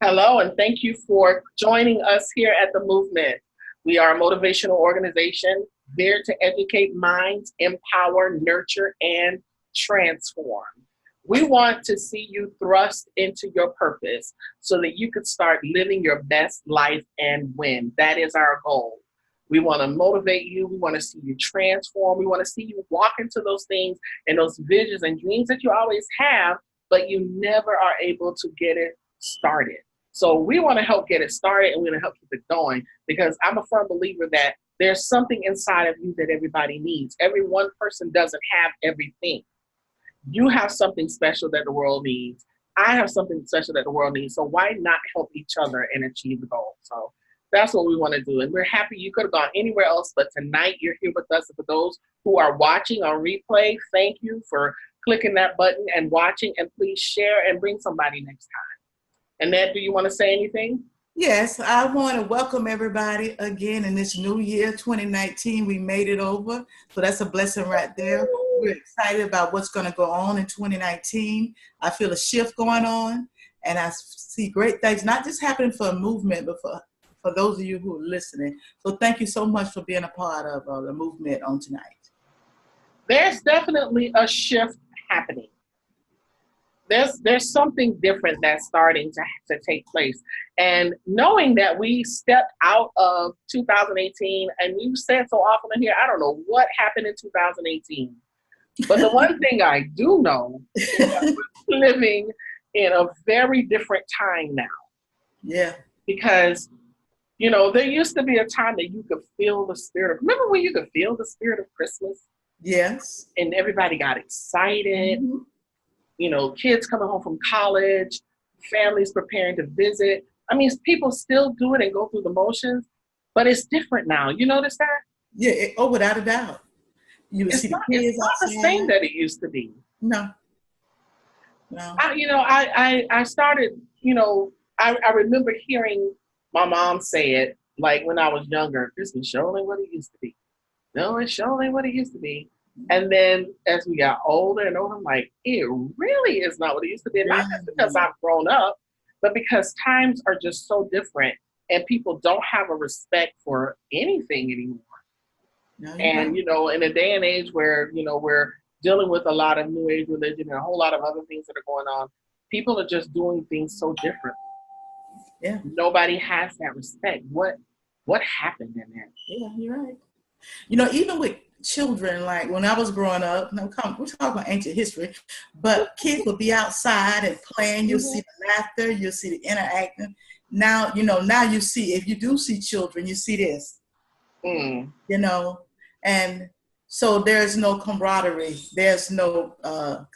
Hello, and thank you for joining us here at the Movement. We are a motivational organization there to educate minds, empower, nurture, and transform. We want to see you thrust into your purpose so that you could start living your best life and win. That is our goal. We want to motivate you. We want to see you transform. We want to see you walk into those things and those visions and dreams that you always have, but you never are able to get it started. So we want to help get it started, and we're going to help keep it going, because I'm a firm believer that there's something inside of you that everybody needs. Every one person doesn't have everything. You have something special that the world needs. I have something special that the world needs. So why not help each other and achieve the goal? So that's what we want to do. And we're happy you could have gone anywhere else, but tonight you're here with us. And for those who are watching on replay, thank you for clicking that button and watching. And please share and bring somebody next time. Annette, do you want to say anything? Yes, I want to welcome everybody again in this new year, 2019. We made it over. So that's a blessing right there. We're excited about what's going to go on in 2019. I feel a shift going on, and I see great things, not just happening for a movement, but for those of you who are listening. So thank you so much for being a part of the movement on tonight. There's definitely a shift happening. There's something different that's starting to take place. And knowing that we stepped out of 2018, and we've said so often in here, I don't know what happened in 2018. But the one thing I do know is that we're living in a very different time now. Yeah. Because, there used to be a time that you could feel the spirit. Remember when you could feel the spirit of Christmas? Yes. And everybody got excited. Mm-hmm. Kids coming home from college, families preparing to visit. I mean, people still do it and go through the motions, but it's different now. You notice that? Yeah, without a doubt. It's not the same that it used to be. No. I started, I remember hearing my mom say it, like when I was younger, this is surely what it used to be. No, it's surely what it used to be. And then as we got older and older, I'm like, it really is not what it used to be. Not just because I've grown up, but because times are just so different and people don't have a respect for anything anymore. No, and, in a day and age where, we're dealing with a lot of new age religion and a whole lot of other things that are going on, people are just doing things so different. Yeah. Nobody has that respect. What happened in that? Yeah, you're right. Even with children, like when I was growing up, we're talking about ancient history, but kids would be outside and playing. You'll see the laughter, you'll see the interacting. Now, now you see, if you do see children, you see this, and so there's no camaraderie, there's no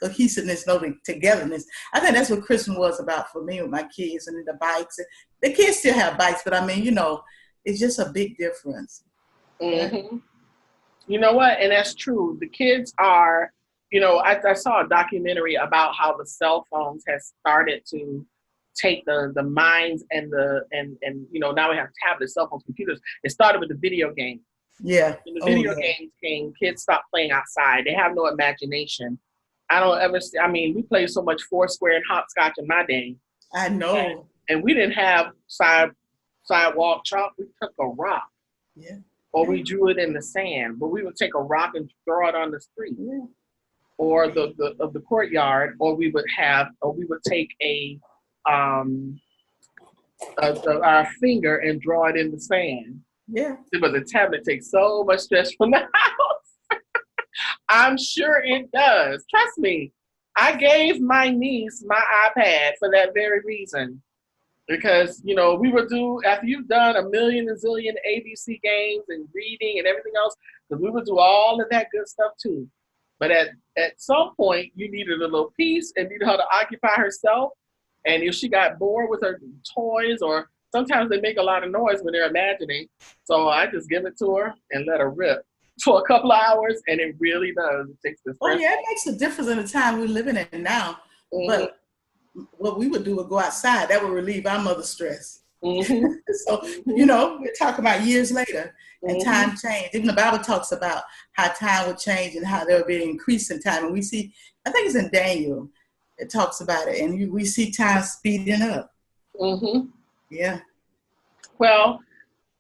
cohesiveness, no togetherness. I think that's what Christmas was about for me with my kids and the bikes. The kids still have bikes, but I mean, it's just a big difference. Mm-hmm. You know what? And that's true. The kids are, I saw a documentary about how the cell phones has started to take the minds and now we have tablets, cell phones, computers. It started with the video game. Yeah. When the video games came, kids stopped playing outside. They have no imagination. I don't ever see, we played so much Foursquare and hopscotch in my day. I know. And we didn't have sidewalk chalk. We took a rock. Yeah. Or we drew it in the sand, but we would take a rock and throw it on the street, or the courtyard, or we would take our finger and draw it in the sand. Yeah. But the tablet takes so much stress from the house. I'm sure it does. Trust me. I gave my niece my iPad for that very reason. Because, we would do, after you've done a million and zillion ABC games and reading and everything else, because we would do all of that good stuff too. But at some point, you needed a little peace and needed her to occupy herself. And if she got bored with her toys, or sometimes they make a lot of noise when they're imagining. So I just give it to her and let her rip for a couple of hours. And it really does. It takes the stress. Oh, yeah, it makes a difference in the time we're living in now. Mm-hmm. But what we would do would go outside. That would relieve our mother's stress. Mm-hmm. So, we're talking about years later, and time changed. Even the Bible talks about how time would change and how there would be an increase in time. And we see, I think it's in Daniel, it talks about it. And we see time speeding up. Mm-hmm. Yeah. Well,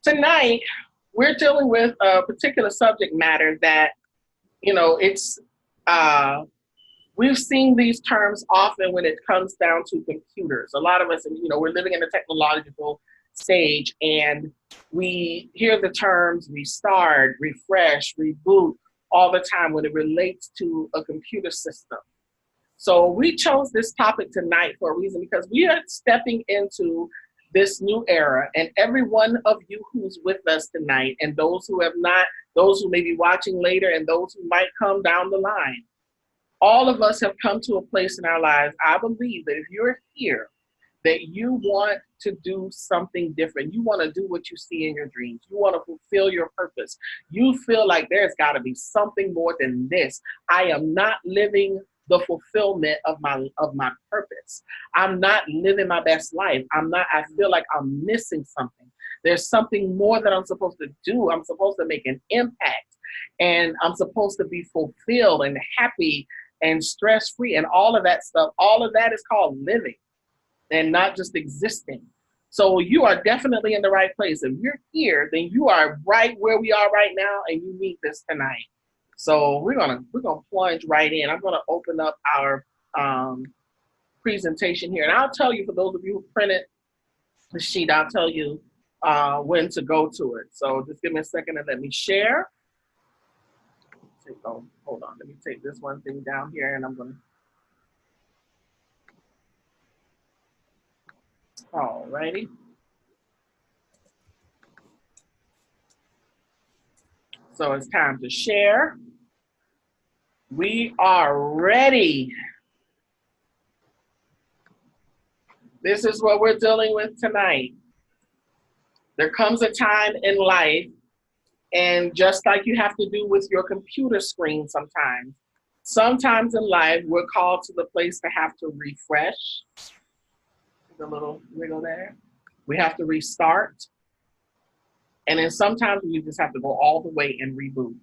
tonight we're dealing with a particular subject matter that, it's, we've seen these terms often when it comes down to computers. A lot of us, we're living in a technological stage, and we hear the terms restart, refresh, reboot all the time when it relates to a computer system. So we chose this topic tonight for a reason, because we are stepping into this new era, and every one of you who's with us tonight, and those who have not, those who may be watching later, and those who might come down the line, all of us have come to a place in our lives, I believe, that if you're here, that you want to do something different. You want to do what you see in your dreams. You want to fulfill your purpose. You feel like there's got to be something more than this. I am not living the fulfillment of my purpose. I'm not living my best life. I feel like I'm missing something. There's something more that I'm supposed to do. I'm supposed to make an impact, and I'm supposed to be fulfilled and happy and stress-free and all of that stuff. All of that is called living and not just existing. So you are definitely in the right place. If you're here, then you are right where we are right now, and you need this tonight. So we're gonna plunge right in. I'm gonna open up our presentation here, and I'll tell you, for those of you who printed the sheet, I'll tell you when to go to it. So just give me a second and let me share. Oh, hold on. Let me take this one thing down here, and I'm gonna. All righty. So it's time to share. We are ready. This is what we're dealing with tonight. There comes a time in life, and just like you have to do with your computer screen sometimes in life we're called to the place to have to refresh. The little wiggle there. We have to restart. And then sometimes we just have to go all the way and reboot.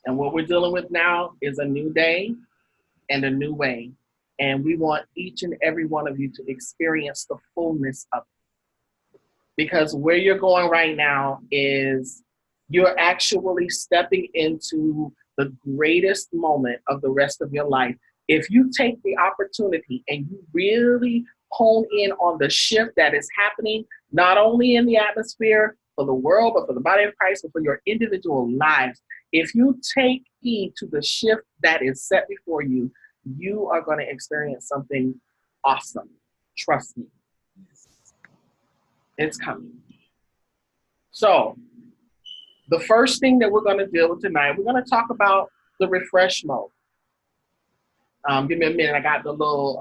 And what we're dealing with now is a new day and a new way. And we want each and every one of you to experience the fullness of it. Because where you're going right now is you're actually stepping into the greatest moment of the rest of your life. If you take the opportunity and you really hone in on the shift that is happening, not only in the atmosphere for the world, but for the body of Christ, but for your individual lives, if you take heed to the shift that is set before you, you are going to experience something awesome. Trust me. It's coming. So the first thing that we're going to deal with tonight, we're going to talk about the refresh mode. Give me a minute. I got the little,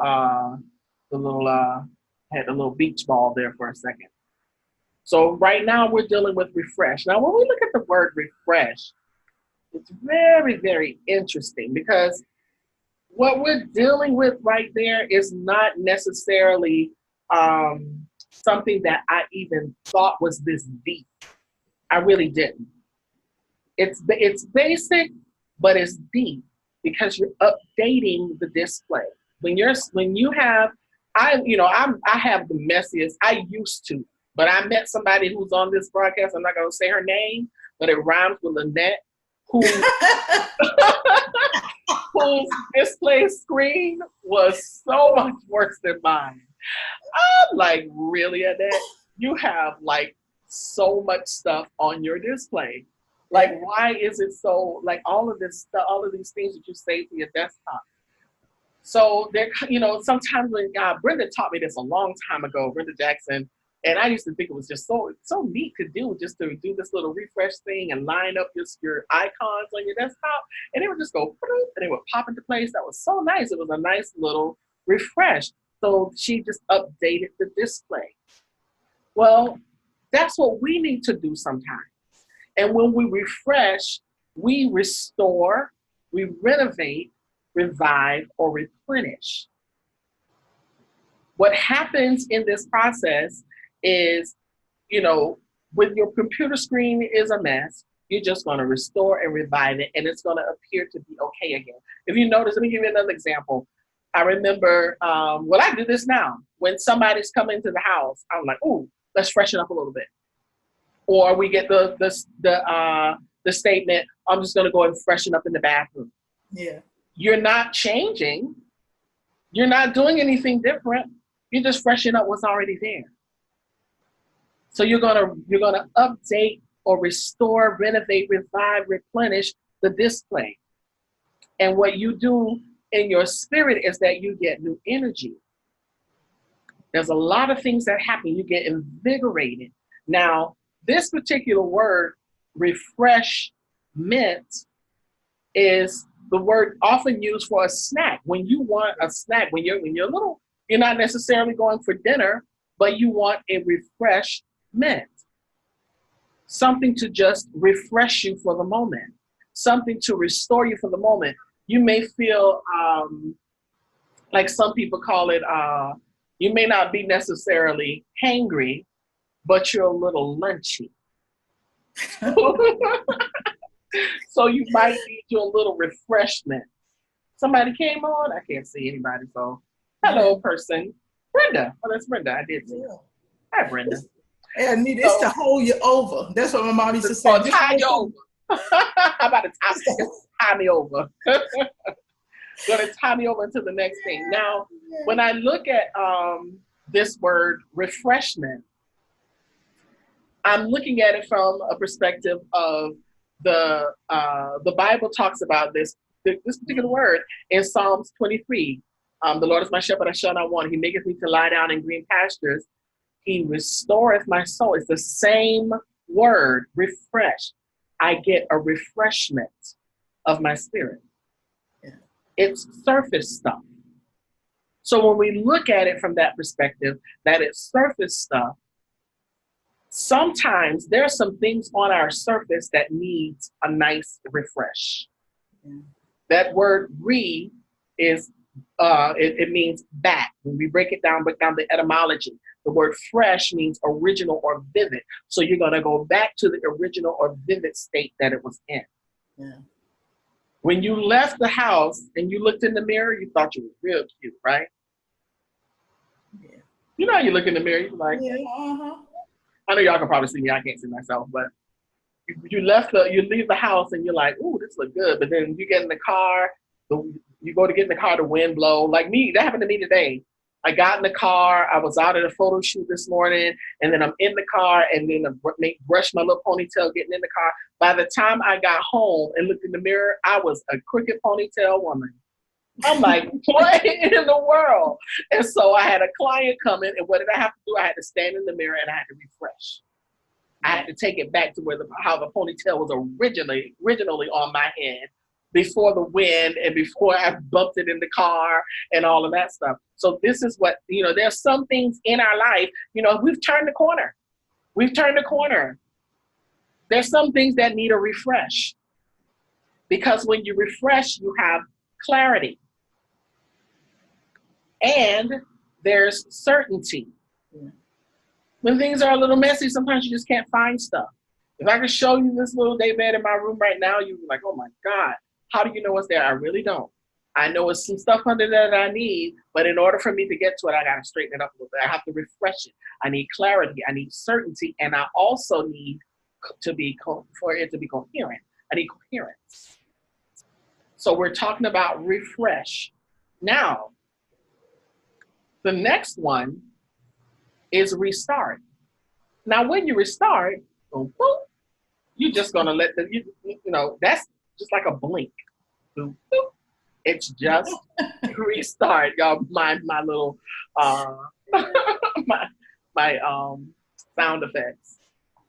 had the little beach ball there for a second. So right now we're dealing with refresh. Now, when we look at the word refresh, it's very, very interesting, because what we're dealing with right there is not necessarily something that I even thought was this deep. I really didn't. It's basic, but it's deep, because you're updating the display. When you have, I have the messiest. I used to, but I met somebody who's on this broadcast. I'm not gonna say her name, but it rhymes with Lynette, who whose display screen was so much worse than mine. I'm like, really, Annette? You have like so much stuff on your display. Like, why is it so, like, all of this stuff, all of these things that you save to your desktop? So there, sometimes when Brenda taught me this a long time ago, Brenda Jackson, and I used to think it was just so neat to do, just to do this little refresh thing and line up your icons on your desktop, and it would just go, and it would pop into place. That was so nice. It was a nice little refresh. So she just updated the display. Well, that's what we need to do sometimes. And when we refresh, we restore, we renovate, revive, or replenish. What happens in this process is, when your computer screen is a mess, you're just going to restore and revive it, and it's going to appear to be okay again. If you notice, let me give you another example. I remember, well, I do this now. When somebody's coming to the house, I'm like, ooh, let's freshen up a little bit. Or we get the statement, I'm just going to go and freshen up in the bathroom. Yeah. You're not changing. You're not doing anything different. You're just freshening up what's already there. So you're gonna update or restore, renovate, revive, replenish the display. And what you do in your spirit is that you get new energy. There's a lot of things that happen. You get invigorated. Now, this particular word, refreshment, is the word often used for a snack. When you want a snack, when you're little, you're not necessarily going for dinner, but you want a refreshment. Something to just refresh you for the moment. Something to restore you for the moment. You may feel like some people call it, you may not be necessarily hangry, but you're a little lunchy. So you might need you a little refreshment. Somebody came on. I can't see anybody. So hello, person. Brenda. Oh, that's Brenda. I did see her. Hi, Brenda. Yeah, Anita, it's to hold you over. That's what my mom used to say. Oh, tie you over. How about to tie me over? Going to tie me over into the next thing. Now, when I look at this word refreshment, I'm looking at it from a perspective of the Bible talks about this particular word in Psalms 23. The Lord is my shepherd, I shall not want. He maketh me to lie down in green pastures. He restoreth my soul. It's the same word, refresh. I get a refreshment of my spirit. Yeah. It's surface stuff. So when we look at it from that perspective, that it's surface stuff, sometimes there are some things on our surface that needs a nice refresh. Yeah. That word re is, it means back. When we break it down the etymology, the word fresh means original or vivid. So you're going to go back to the original or vivid state that it was in. Yeah. When you left the house and you looked in the mirror, you thought you were real cute, right? Yeah. You know, you look in the mirror, you're like, yeah, I know y'all can probably see me. I can't see myself, but you leave the house and you're like, ooh, this looks good. But then you get in the car, you go to get in the car, the wind blow. Like me, that happened to me today. I got in the car, I was out at a photo shoot this morning, and then I'm in the car, and then I brushed my little ponytail getting in the car. By the time I got home and looked in the mirror, I was a crooked ponytail woman. I'm like, what in the world? And so I had a client coming, and what did I have to do? I had to stand in the mirror and I had to refresh. I had to take it back to how the ponytail was originally on my head before the wind and before I bumped it in the car and all of that stuff. So this is what, there's some things in our life, we've turned the corner. We've turned the corner. There's some things that need a refresh. Because when you refresh, you have clarity. And there's certainty. Yeah. When things are a little messy, sometimes you just can't find stuff. If I could show you this little day bed in my room right now, you'd be like, oh my God, how do you know what's there? I really don't. I know it's some stuff under there that I need, but in order for me to get to it, I got to straighten it up a little bit. I have to refresh it. I need clarity. I need certainty. And I also need for it to be coherent. I need coherence. So we're talking about refresh. Now, the next one is restart. Now, when you restart, boom, boom, you're just going to let that's just like a blink. Boom, boom. It's just restart, y'all. My little my sound effects.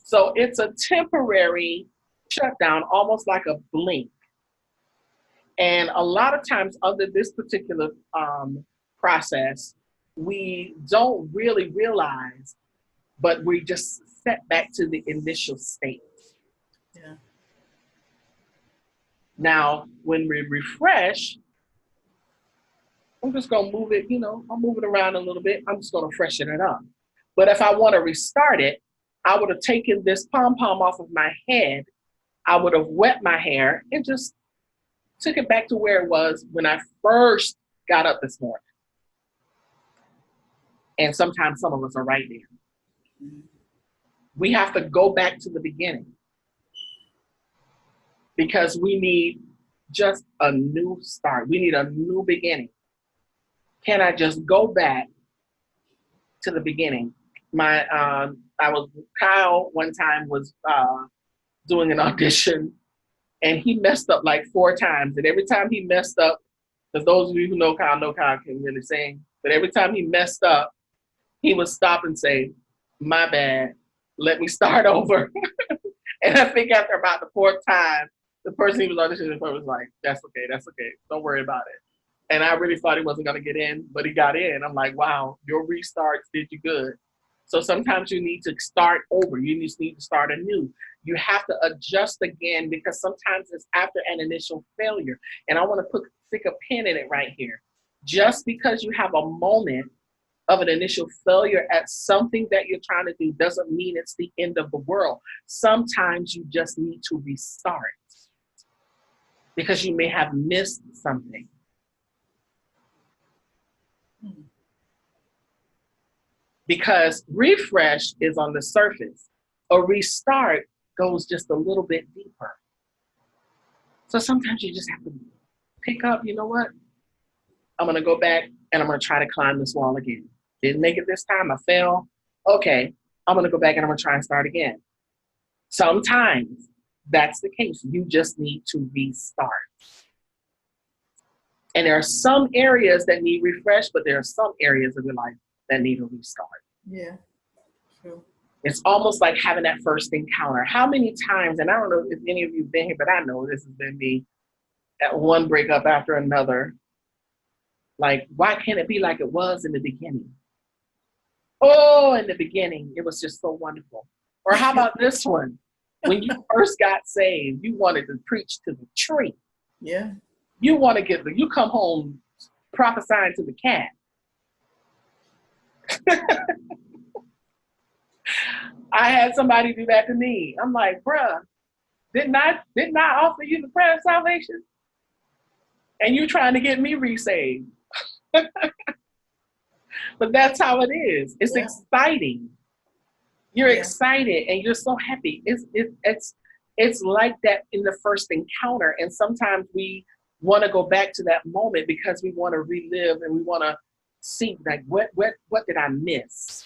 So it's a temporary shutdown, almost like a blink. And a lot of times under this particular process, we don't really realize, but we just set back to the initial state. Yeah. Now, when we refresh, I'm just going to move it, I'll move it around a little bit. I'm just going to freshen it up. But if I want to restart it, I would have taken this pom-pom off of my head. I would have wet my hair and just took it back to where it was when I first got up this morning. And sometimes some of us are right there. We have to go back to the beginning because we need just a new start. We need a new beginning. Can I just go back to the beginning? Kyle one time was doing an audition, and he messed up like 4 times. And every time he messed up, because those of you who know Kyle can really sing, but every time he messed up, he would stop and say, "My bad, let me start over." And I think after about the 4th time, the person he was auditioning for was like, that's okay, don't worry about it. And I really thought he wasn't going to get in, but he got in. I'm like, wow, your restarts did you good. So sometimes you need to start over. You just need to start anew. You have to adjust again because sometimes it's after an initial failure. And I want to stick a pin in it right here. Just because you have a moment of an initial failure at something that you're trying to do doesn't mean it's the end of the world. Sometimes you just need to restart because you may have missed something. Because refresh is on the surface. A restart goes just a little bit deeper. So sometimes you just have to pick up, you know what? I'm going to go back and I'm going to try to climb this wall again. Didn't make it this time. I fell. Okay, I'm going to go back and I'm going to try and start again. Sometimes that's the case. You just need to restart. And there are some areas that need refresh, but there are some areas of your life that need a restart. Yeah, true. It's almost like having that first encounter. How many times, and I don't know if any of you have been here, but I know this has been me at one breakup after another. Like, why can't it be like it was in the beginning? Oh, in the beginning, it was just so wonderful. Or how about this one? When you first got saved, you wanted to preach to the tree. Yeah. You want to you come home prophesying to the cat. I had somebody do that to me. I'm like, bruh, didn't I offer you the prayer of salvation? And you trying to get me resaved. But that's how it is. It's exciting. You're excited and you're so happy. It's like that in the first encounter. And sometimes we want to go back to that moment because we want to relive and we want to see like what did I miss?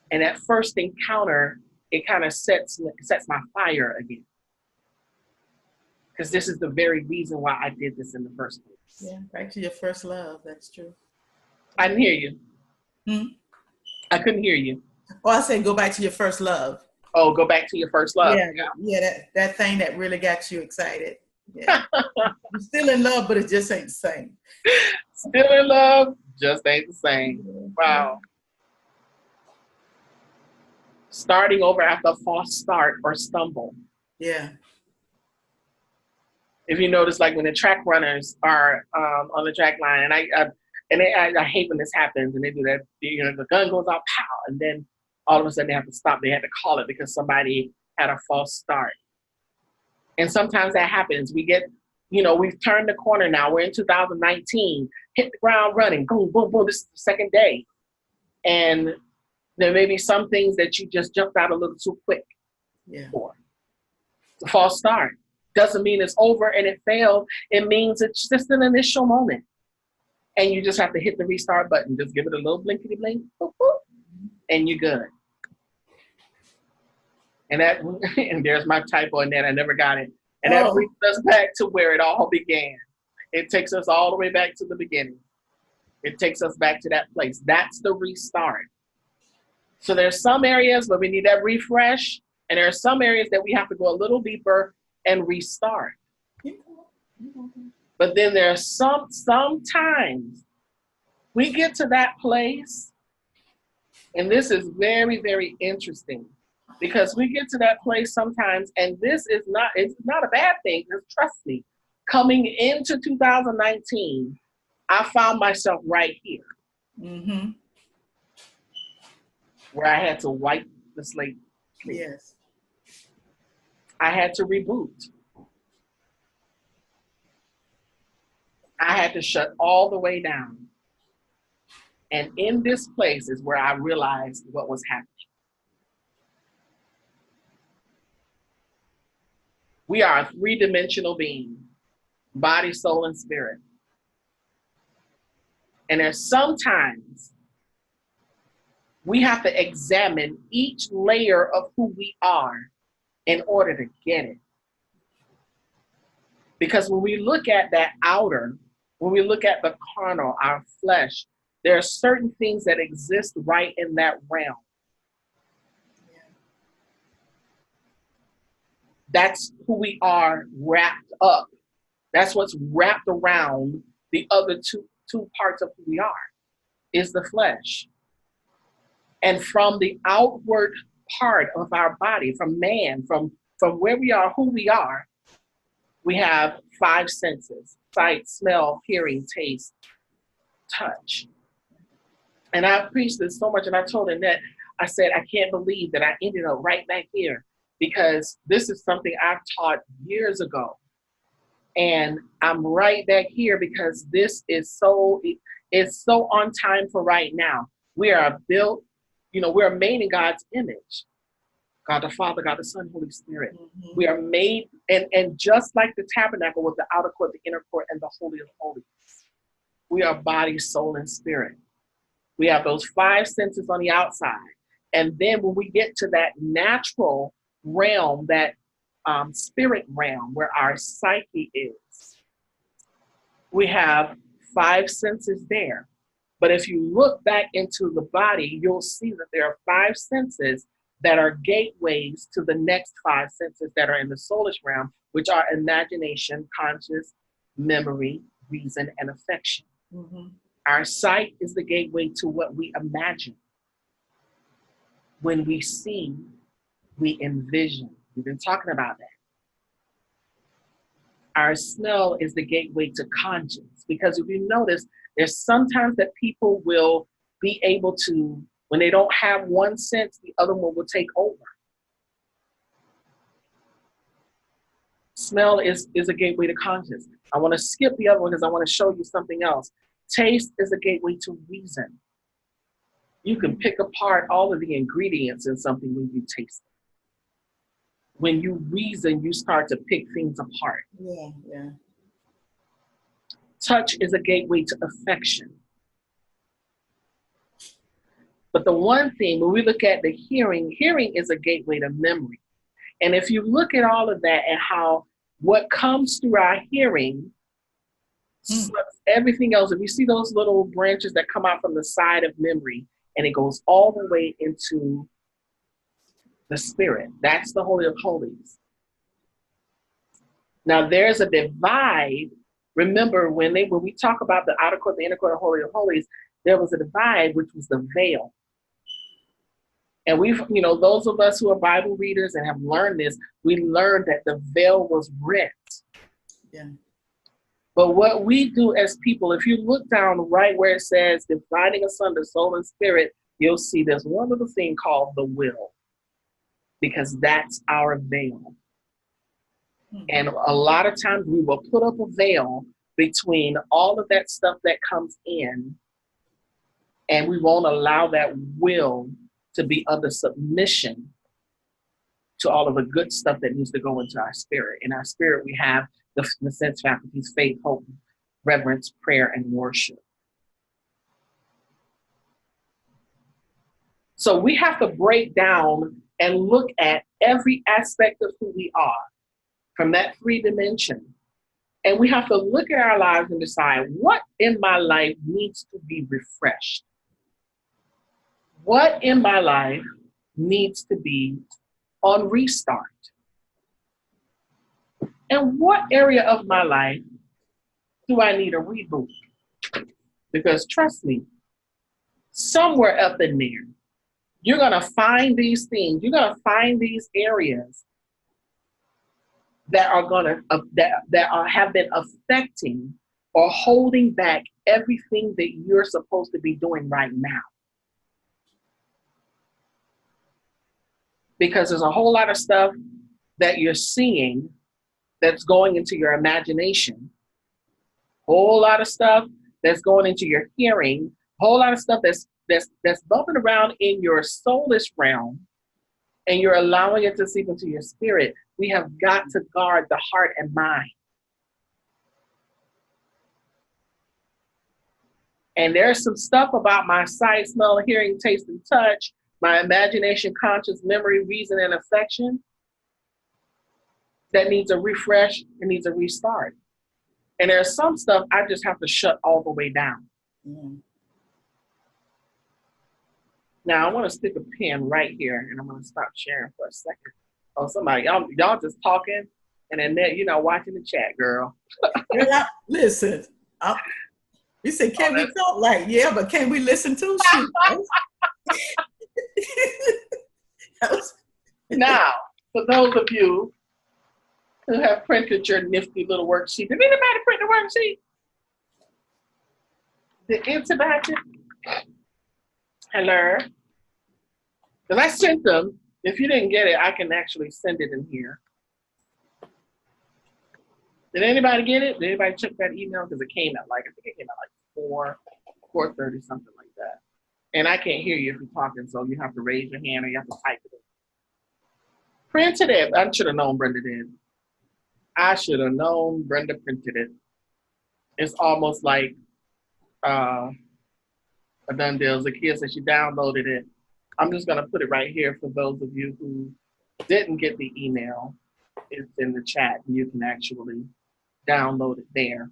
And that first encounter, it kind of sets my fire again. Because this is the very reason why I did this in the first place. Yeah, back to your first love. That's true. I didn't hear you. I couldn't hear you. Oh, I said go back to your first love. Oh, go back to your first love. Yeah, that thing that really got you excited. Yeah. You're still in love, but it just ain't the same. Still in love, just ain't the same. Wow. Starting over after a false start or stumble. Yeah. If you notice, like when the track runners are on the track line, and I hate when this happens, and they do that. You know, the gun goes out, pow, and then all of a sudden they have to stop. They had to call it because somebody had a false start. And sometimes that happens. We get, we've turned the corner now. We're in 2019. Hit the ground running. Boom, boom, boom. This is the second day, and there may be some things that you just jumped out a little too quick for. It's a false start. Doesn't mean it's over and it failed. It means it's just an initial moment. And you just have to hit the restart button. Just give it a little blinkety blink, boop, boop, and you're good. And there's my typo in that. I never got it. And that brings us back to where it all began. It takes us all the way back to the beginning. It takes us back to that place. That's the restart. So there's some areas where we need that refresh, and there are some areas that we have to go a little deeper and restart. But then there are sometimes we get to that place, and this is very, very interesting, because we get to that place sometimes, and it's not a bad thing, because trust me, coming into 2019, I found myself right here. Where I had to wipe the slate clean. Yes. I had to reboot. I had to shut all the way down. And in this place is where I realized what was happening. We are a three-dimensional being, body, soul, and spirit. And there's sometimes we have to examine each layer of who we are in order to get it. Because when we look at that outer, when we look at the carnal, our flesh, there are certain things that exist right in that realm. That's who we are wrapped up. That's what's wrapped around the other two parts of who we are, is the flesh. And from the outward part of our body, from man, from where we are, who we are, we have five senses: sight, smell, hearing, taste, touch. And I preached this so much, and I told Annette, I said, I can't believe that I ended up right back here, because this is something I've taught years ago. And I'm right back here because this is it's so on time for right now. We are built, we're made in God's image. God the Father, God the Son, Holy Spirit. Mm-hmm. We are made, and just like the tabernacle with the outer court, the inner court, and the Holy of Holies, we are body, soul, and spirit. We have those five senses on the outside. And then when we get to that natural realm, that spirit realm where our psyche is, we have five senses there. But if you look back into the body, you'll see that there are five senses that are gateways to the next five senses that are in the soulish realm, which are imagination, conscious, memory, reason, and affection. Mm-hmm. Our sight is the gateway to what we imagine. When we see, we envision. We've been talking about that. Our smell is the gateway to conscience, because if you notice, there's sometimes that people will be able to, when they don't have one sense, the other one will take over. Smell is a gateway to conscience. I want to skip the other one because I want to show you something else. Taste is a gateway to reason. You can pick apart all of the ingredients in something when you taste it. When you reason, you start to pick things apart. Yeah. Touch is a gateway to affection. But the one thing, when we look at the hearing is a gateway to memory. And if you look at all of that and how what comes through our hearing, everything else, if you see those little branches that come out from the side of memory, and it goes all the way into the spirit, that's the Holy of Holies. Now there's a divide. Remember, when we talk about the outer court, the inner court, the Holy of Holies, there was a divide, which was the veil. And we've, those of us who are Bible readers and have learned this, we learned that the veil was rent. Yeah. But what we do as people, if you look down right where it says dividing asunder soul and spirit, you'll see there's one little thing called the will, because that's our veil. Mm-hmm. And a lot of times we will put up a veil between all of that stuff that comes in, and we won't allow that will to be under submission to all of the good stuff that needs to go into our spirit. In our spirit, we have the sense faculties: faith, hope, reverence, prayer, and worship. So we have to break down and look at every aspect of who we are from that 3 dimension. And we have to look at our lives and decide what in my life needs to be refreshed. What in my life needs to be on restart? And what area of my life do I need a reboot? Because trust me, somewhere up in there, you're going to find these things. You're going to find these areas that are going to have been affecting or holding back everything that you're supposed to be doing right now. Because there's a whole lot of stuff that you're seeing that's going into your imagination, Whole lot of stuff that's going into your hearing, whole lot of stuff that's bumping around in your soulish realm, and you're allowing it to seep into your spirit. We have got to guard the heart and mind. And there's some stuff about my sight, smell, hearing, taste, and touch, my imagination, conscious, memory, reason, and affection that needs a refresh and needs a restart. And there's some stuff I just have to shut all the way down. Mm. Now I want to stick a pin right here, and I'm going to stop sharing for a second. Oh, somebody, y'all just talking, and then watching the chat, girl. Listen, you say, can we talk? Like, yeah, but can we listen to? Now, for those of you who have printed your nifty little worksheet, did anybody print the worksheet? Did anybody? Hello? Because I sent them. If you didn't get it, I can actually send it in here. Did anybody get it? Did anybody check that email? Because it came at I think it came at 4:30, something like that. And I can't hear you if you're talking, so you have to raise your hand or you have to type it in. Printed it. I should have known Brenda did. I should have known Brenda printed it. It's almost like a done deal. The kid said she downloaded it. I'm just going to put it right here for those of you who didn't get the email. It's in the chat, and you can actually download it there,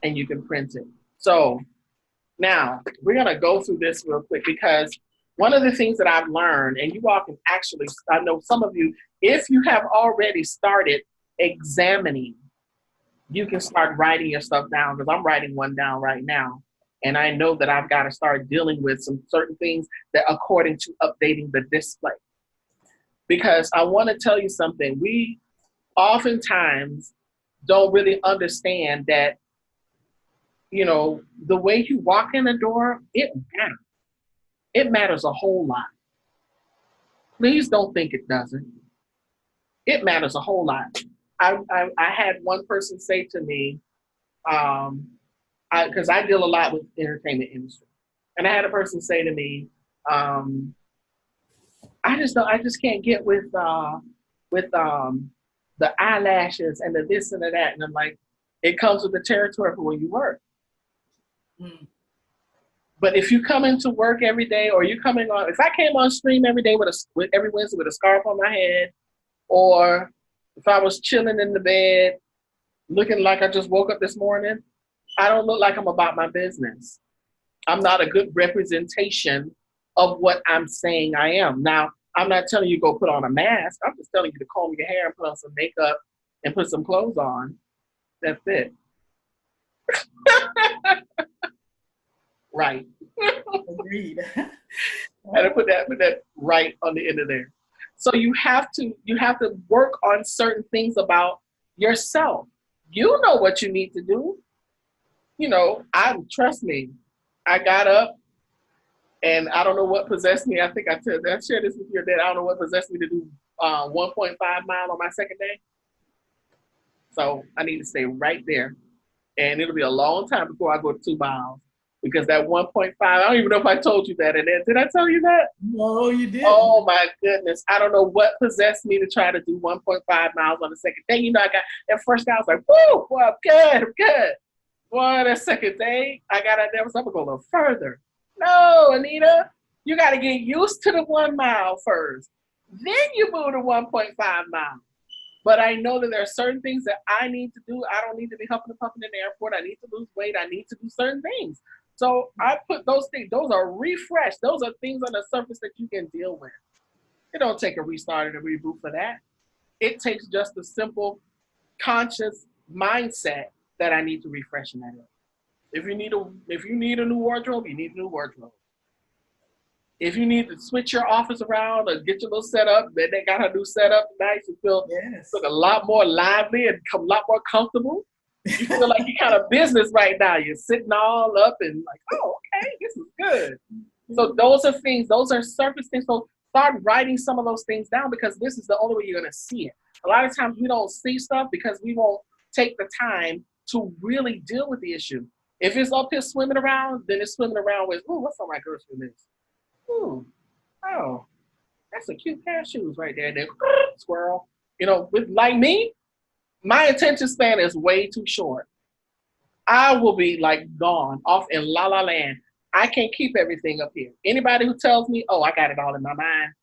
and you can print it. So now we're going to go through this real quick, because one of the things that I've learned, and you all can actually, I know some of you, if you have already started examining, you can start writing your stuff down, because I'm writing one down right now. And I know that I've got to start dealing with some certain things that according to updating the display. Because I want to tell you something, we oftentimes don't really understand that, the way you walk in the door, it matters. It matters a whole lot. Please don't think it doesn't. It matters a whole lot. I had one person say to me, because I deal a lot with the entertainment industry, and I had a person say to me, I just can't get with the eyelashes and the this and the that, and I'm like, it comes with the territory for where you work. Mm. But if you come into work every day, or you coming on, if I came on stream every day every Wednesday with a scarf on my head, or if I was chilling in the bed, looking like I just woke up this morning, I don't look like I'm about my business. I'm not a good representation of what I'm saying I am. Now, I'm not telling you go put on a mask. I'm just telling you to comb your hair and put on some makeup and put some clothes on. That's it. Right. Agreed. And I put that right on the end of there. So you have to work on certain things about yourself. You know what you need to do. Trust me, I got up, and I don't know what possessed me. I think I shared this with your dad. I don't know what possessed me to do 1.5 mile on my second day. So I need to stay right there. And it'll be a long time before I go to 2 miles, because that 1.5, I don't even know if I told you that. And then, did I tell you that? No, you didn't. Oh my goodness. I don't know what possessed me to try to do 1.5 miles on the second day. I got, at first I was like, woo, boy, I'm good. Boy, that second day, I got out there, I'm going to go a little further. No, Anita, you got to get used to the 1 mile first. Then you move to 1.5 miles. But I know that there are certain things that I need to do. I don't need to be huffing and puffing in the airport. I need to lose weight. I need to do certain things. So I put those things, those are refreshed. Those are things on the surface that you can deal with. It don't take a restart and a reboot for that. It takes just a simple conscious mindset that I need to refresh in that area. If you need a new wardrobe, you need a new wardrobe. If you need to switch your office around or get your little setup, then they got a new setup nice. You feel a lot more lively and a lot more comfortable. You feel like you're kind of business right now. You're sitting all up and like, oh, okay, this is good. So those are things, those are surface things. So start writing some of those things down, because this is the only way you're going to see it. A lot of times we don't see stuff because we won't take the time to really deal with the issue. If it's up here swimming around, then it's swimming around with, ooh, what's on my grocery list? Ooh, oh, that's a cute pair of shoes right there. And then squirrel. With like me, my attention span is way too short. I will be like gone off in la la land. I can't keep everything up here. Anybody who tells me, oh, I got it all in my mind,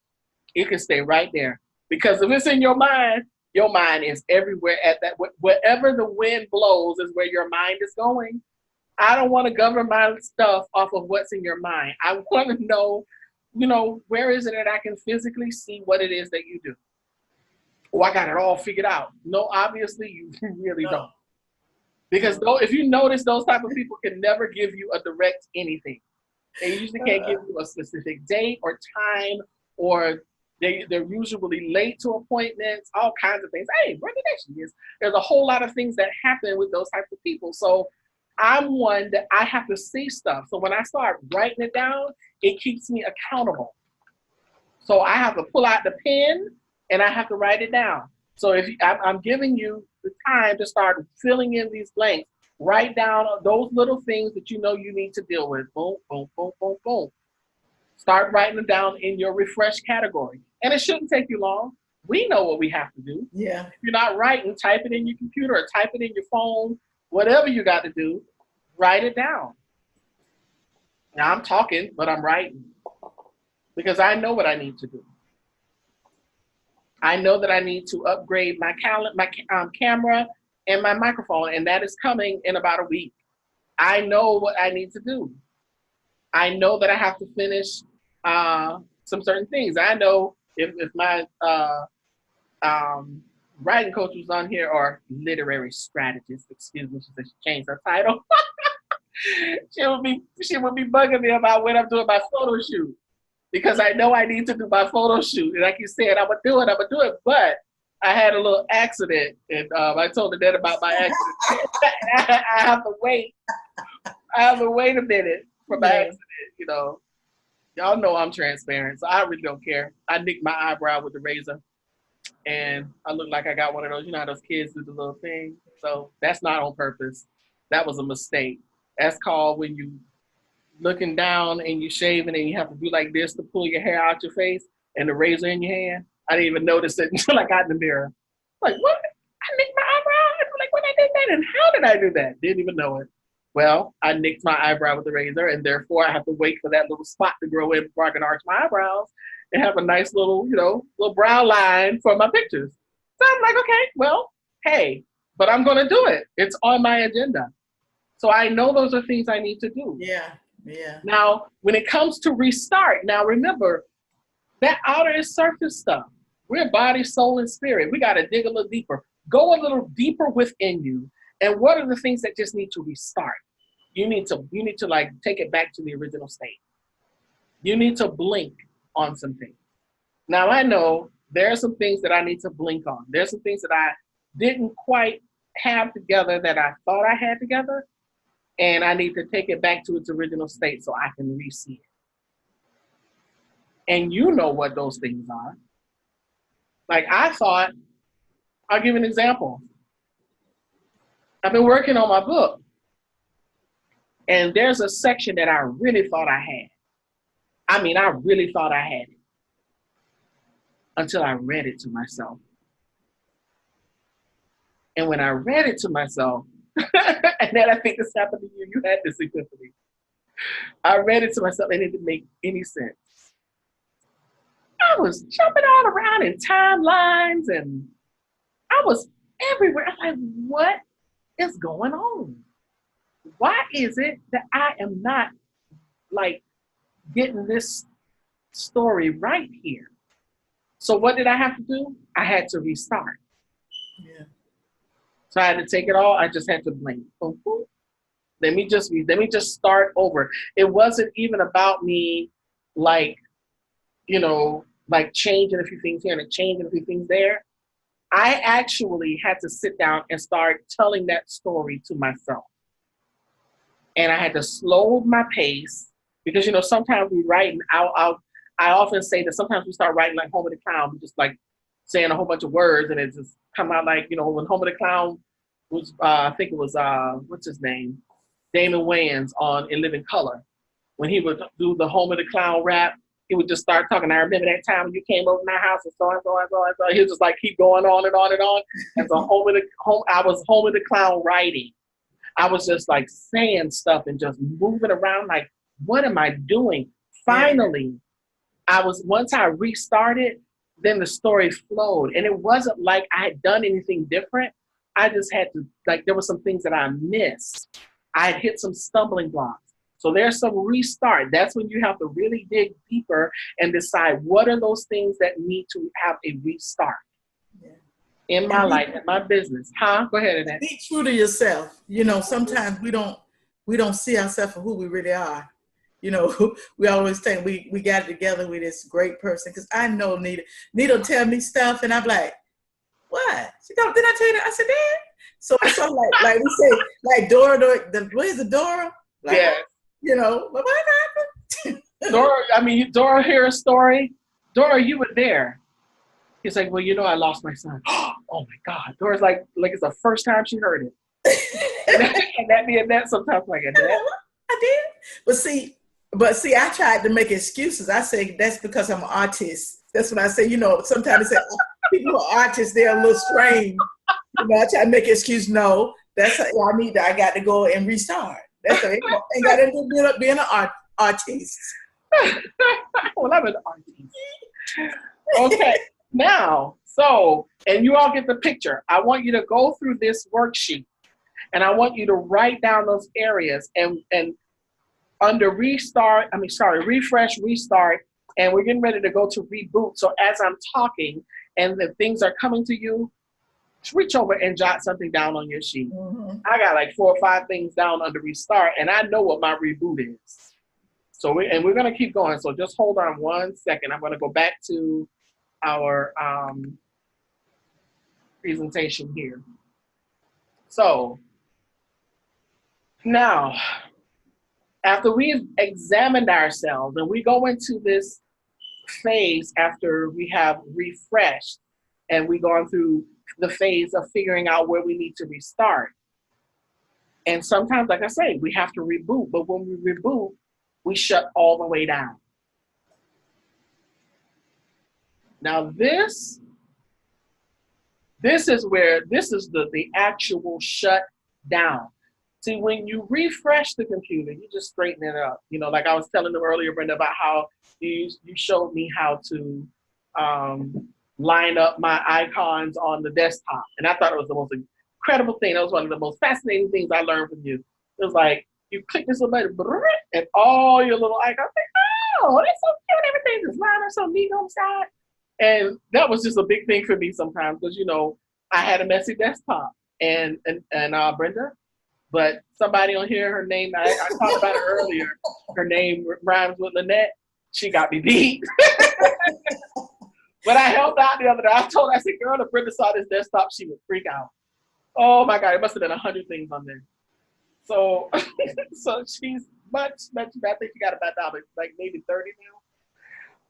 it can stay right there. Because if it's in your mind is everywhere at that. Wherever the wind blows is where your mind is going. I don't want to govern my stuff off of what's in your mind. I want to know, where is it that I can physically see what it is that you do? Oh, I got it all figured out. No, obviously you really don't. Because if you notice, those type of people can never give you a direct anything. They usually can't give you a specific date or time, or they're usually late to appointments, all kinds of things. Hey, where the next is? There's a whole lot of things that happen with those types of people. So I'm one that I have to see stuff. So when I start writing it down, it keeps me accountable. So I have to pull out the pen and I have to write it down. So if I'm giving you the time to start filling in these blanks, write down those little things that you know you need to deal with. Boom, boom, boom, boom, boom. Start writing them down in your refresh category. And it shouldn't take you long. We know what we have to do. Yeah. If you're not writing, type it in your computer or type it in your phone, whatever you got to do, write it down. Now I'm talking, but I'm writing because I know what I need to do. I know that I need to upgrade my camera and my microphone, and that is coming in about a week. I know what I need to do. I know that I have to finish some certain things. I know if my writing coach was on here, or literary strategist, excuse me, she said she changed her title. she would be bugging me about when I'm doing my photo shoot, because I know I need to do my photo shoot. And like you said, I'm gonna do it. But I had a little accident, and I told her that about my accident. I have to wait. I have to wait a minute for my accident. Y'all know I'm transparent, so I really don't care. I nicked my eyebrow with the razor, and I look like I got one of those. You know how those kids do the little thing? So that's not on purpose. That was a mistake. That's called when you looking down and you shaving and you have to do like this to pull your hair out your face and the razor in your hand. I didn't even notice it until I got in the mirror. Like, what? I nicked my eyebrow? I'm like, when I did that and how did I do that? Didn't even know it. Well, I nicked my eyebrow with the razor, and therefore I have to wait for that little spot to grow in before I can arch my eyebrows and have a nice little, little brow line for my pictures. So I'm like, okay, well, hey, but I'm going to do it. It's on my agenda. So I know those are things I need to do. Yeah, yeah. Now, when it comes to restart, now remember, that outer is surface stuff. We're body, soul, and spirit. We got to dig a little deeper. Go a little deeper within you. And what are the things that just need to restart? You need to like take it back to the original state. You need to blink on some things. Now I know there are some things that I need to blink on. There's some things that I didn't quite have together that I thought I had together. And I need to take it back to its original state so I can re-see it. And you know what those things are. Like I thought, I'll give an example. I've been working on my book, and there's a section that I really thought I had. I mean, I really thought I had it until I read it to myself. And when I read it to myself, and then I think this happened to you, you had this epiphany. I read it to myself and it didn't make any sense. I was jumping all around in timelines and I was everywhere. I'm like, what is going on? Why is it that I am not like getting this story right here? So what did I have to do? I had to restart. Yeah. So I had to take it all. I just had to blink. Boom, boom. Let me just start over. It wasn't even about me like, like changing a few things here and changing a few things there. I actually had to sit down and start telling that story to myself. And I had to slow my pace because, sometimes we write, and I often say that sometimes we start writing like M.O.V.E.M.E.N.T, just like saying a whole bunch of words and it just come out like, when M.O.V.E.M.E.N.T was I think it was what's his name? Damon Wayans on In Living Color. When he would do the Home of the Clown rap, he would just start talking. I remember that time when you came over my house and so and so and so and so. He was just like keep going on and on and on. And so I was Home of the Clown writing. I was just like saying stuff and just moving around like, what am I doing? Finally, once I restarted, then the story flowed. And it wasn't like I had done anything different. I just had to, like, there were some things that I missed. I had hit some stumbling blocks. So there's some restart. That's when you have to really dig deeper and decide what are those things that need to have a restart in my life, in my business. Go ahead, Annette. Be true to yourself. You know, sometimes we don't see ourselves for who we really are. You know, we always think we got it together with this great person. Because I know Nita will tell me stuff, and I'm like, what? She go, did I tell you that? I said, Dad. So it's so like we say, like Dora, what is it, Dora? Like, yeah. You know, what happened? Dora hear a story. Dora, you were there. He's like, well, you know, I lost my son. Oh my God. Dora's like it's the first time she heard it. and that being that, sometimes like, I did. But see, I tried to make excuses. I say that's because I'm an artist. That's what I say. You know, sometimes I say people who are artists, they're a little strange. You know, I try to make an excuse. No, that's I got to go and restart. That's it. Ain't got to do being an artist. Well, I'm an artist. Okay, now, and you all get the picture. I want you to go through this worksheet, and I want you to write down those areas and under refresh, restart, and we're getting ready to go to reboot. So as I'm talking and the things are coming to you, reach over and jot something down on your sheet. Mm-hmm. I got like 4 or 5 things down under restart, and I know what my reboot is. So we're going to keep going. So just hold on 1 second. I'm going to go back to our presentation here. So now, after we've examined ourselves and we go into this phase after we have refreshed and we've gone through the phase of figuring out where we need to restart. And sometimes, like I say, we have to reboot, but when we reboot, we shut all the way down. Now this is the actual shut down. See, when you refresh the computer, you just straighten it up. You know, like I was telling them earlier, Brenda, about how you showed me how to line up my icons on the desktop. And I thought it was the most incredible thing. That was one of the most fascinating things I learned from you. It was like, you click this little button, and all your little icons, like, oh, that's so cute. Everything is lined up so neat on the side. And that was just a big thing for me sometimes because, you know, I had a messy desktop. And Brenda, but somebody on here, her name, I talked about it earlier, her name rhymes with Lynette. She got me beat. But I held out the other day. I said, girl, if Brenda saw this desktop, she would freak out. Oh my God, it must have been 100 things on there. So, so she's much better. I think she got about now, like maybe 30 now.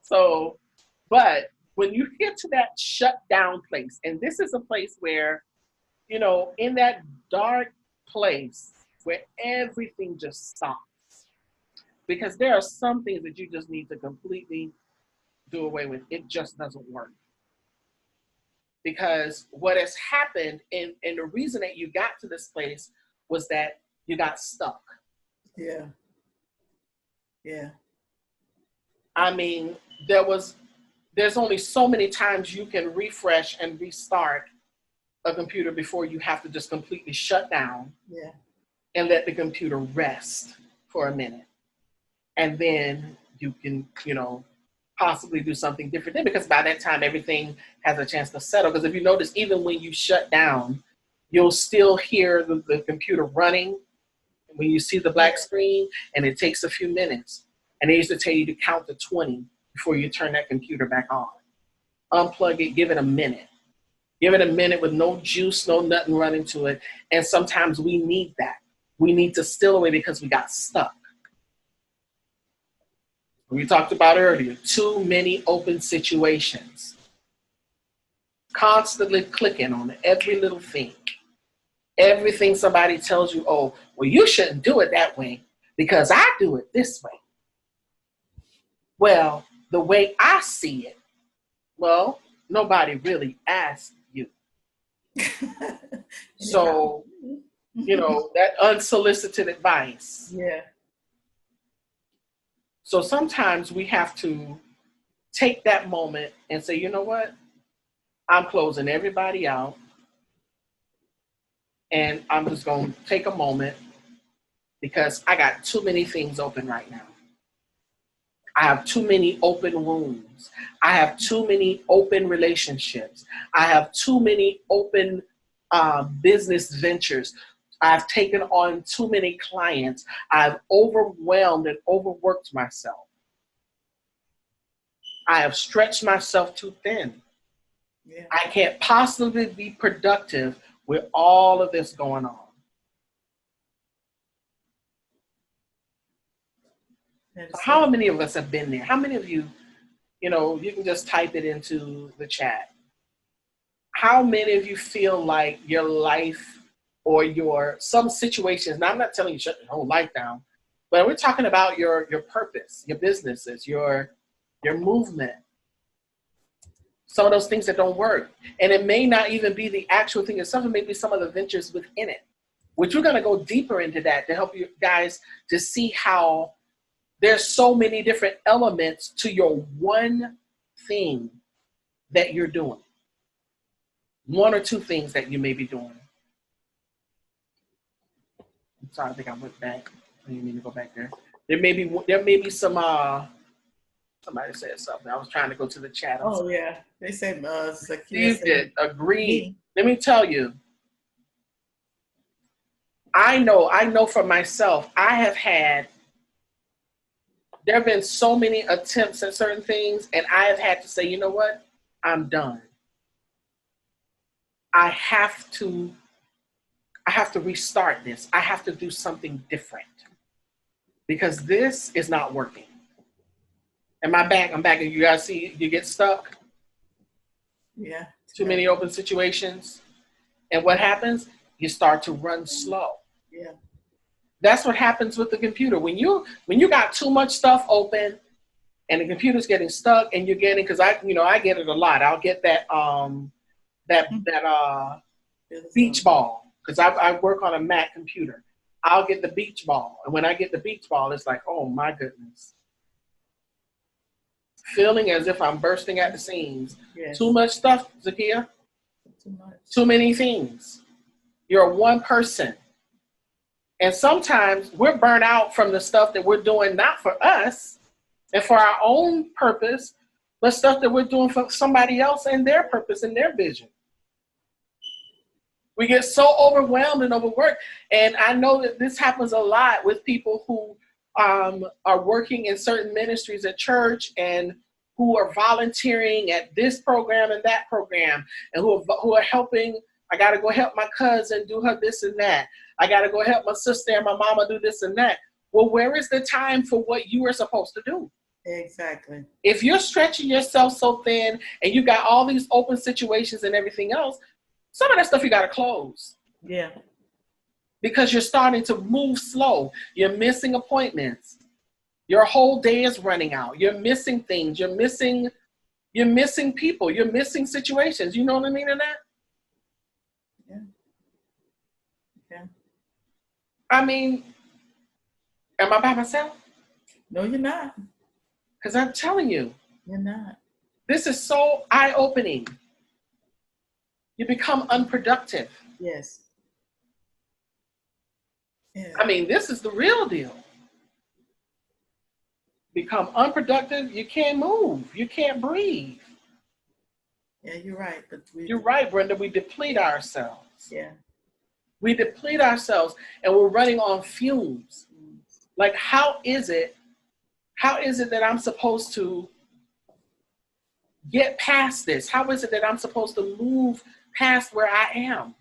So, but when you get to that shut down place, and this is a place where, you know, in that dark place where everything just stops, because there are some things that you just need to completely do away with. It just doesn't work. Because what has happened, and the reason that you got to this place was that you got stuck. Yeah. Yeah. I mean, there's only so many times you can refresh and restart a computer before you have to just completely shut down. Yeah. And let the computer rest for a minute. And then you can, you know, possibly do something different then, because by that time everything has a chance to settle. Because if you notice, even when you shut down, you'll still hear the computer running when you see the black screen, and it takes a few minutes. And they used to tell you to count to 20 before you turn that computer back on. Unplug it, give it a minute. Give it a minute with no juice, no nothing running to it. And sometimes we need that. We need to steal away because we got stuck. We talked about earlier, too many open situations. Constantly clicking on every little thing. Everything somebody tells you, oh, well, you shouldn't do it that way because I do it this way. Well, the way I see it, well, nobody really asked you. So, that unsolicited advice. Yeah. So sometimes we have to take that moment and say, you know what? I'm closing everybody out. And I'm just going to take a moment because I got too many things open right now. I have too many open wounds. I have too many open relationships. I have too many open business ventures. I've taken on too many clients. I've overwhelmed and overworked myself. I have stretched myself too thin. Yeah. I can't possibly be productive with all of this going on. So how many of us have been there? How many of you, you can just type it into the chat. How many of you feel like your life or some situations, now I'm not telling you shut your whole life down, but we're talking about your purpose, your businesses, your movement, some of those things that don't work. And it may not even be the actual thing itself, it may be some of the ventures within it, which we're going to go deeper into that to help you guys to see how there's so many different elements to your one thing that you're doing. One or two things that you may be doing. I'm sorry, I think I went back. I didn't mean to go back there. There may be some somebody said something. I was trying to go to the chat. Oh yeah. They said Steve did agree. Let me tell you. I know for myself, there have been so many attempts at certain things, and I have had to say, you know what? I'm done. I have to restart this. I have to do something different because this is not working. Am I back? I'm back. You guys see, you get stuck. Yeah. Too many open situations. And what happens? You start to run slow. Yeah. That's what happens with the computer. When you got too much stuff open and the computer's getting stuck and you're getting, because I get it a lot. I'll get that beach ball because I work on a Mac computer. I'll get the beach ball. And when I get the beach ball, it's like, oh my goodness. Feeling as if I'm bursting at the seams. Yes. Too much stuff, Zakia. Too many things. You're one person. And sometimes we're burnt out from the stuff that we're doing, not for us and for our own purpose, but stuff that we're doing for somebody else and their purpose and their vision. We get so overwhelmed and overworked. And I know that this happens a lot with people who are working in certain ministries at church and who are volunteering at this program and that program and who are helping. I got to go help my cousin do her this and that. I got to go help my sister and my mama do this and that. Well, where is the time for what you are supposed to do? Exactly. If you're stretching yourself so thin and you got all these open situations and everything else, some of that stuff you got to close. Yeah. Because you're starting to move slow. You're missing appointments. Your whole day is running out. You're missing things. You're missing people. You're missing situations. You know what I mean in that? Yeah. Yeah. I mean, am I by myself? No, you're not. Because I'm telling you. You're not. This is so eye-opening. You become unproductive. Yes. Yeah. I mean, this is the real deal. Become unproductive, you can't move. You can't breathe. Yeah, you're right. But you're right, Brenda. We deplete ourselves. Yeah. We deplete ourselves and we're running on fumes. Like, how is it that I'm supposed to get past this? How is it that I'm supposed to move past where I am?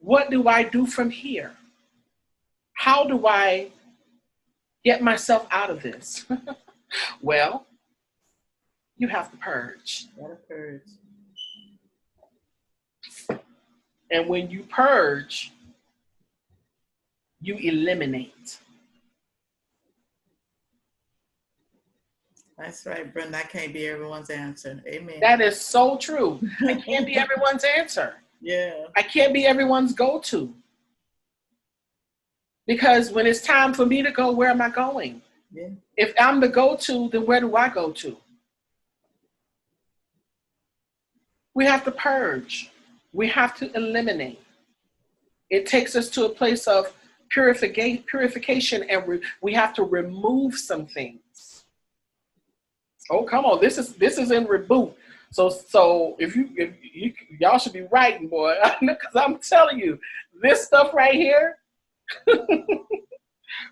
What do I do from here? How do I get myself out of this? Well, you have to purge. You gotta purge. And when you purge, you eliminate. That's right, Brenda. I can't be everyone's answer. Amen. That is so true. I can't be everyone's answer. Yeah. I can't be everyone's go-to. Because when it's time for me to go, where am I going? Yeah. If I'm the go-to, then where do I go to? We have to purge. We have to eliminate. It takes us to a place of purification, and we have to remove some things. Oh, come on! This is in Reboot. So if y'all should be writing, boy, because I'm telling you, this stuff right here,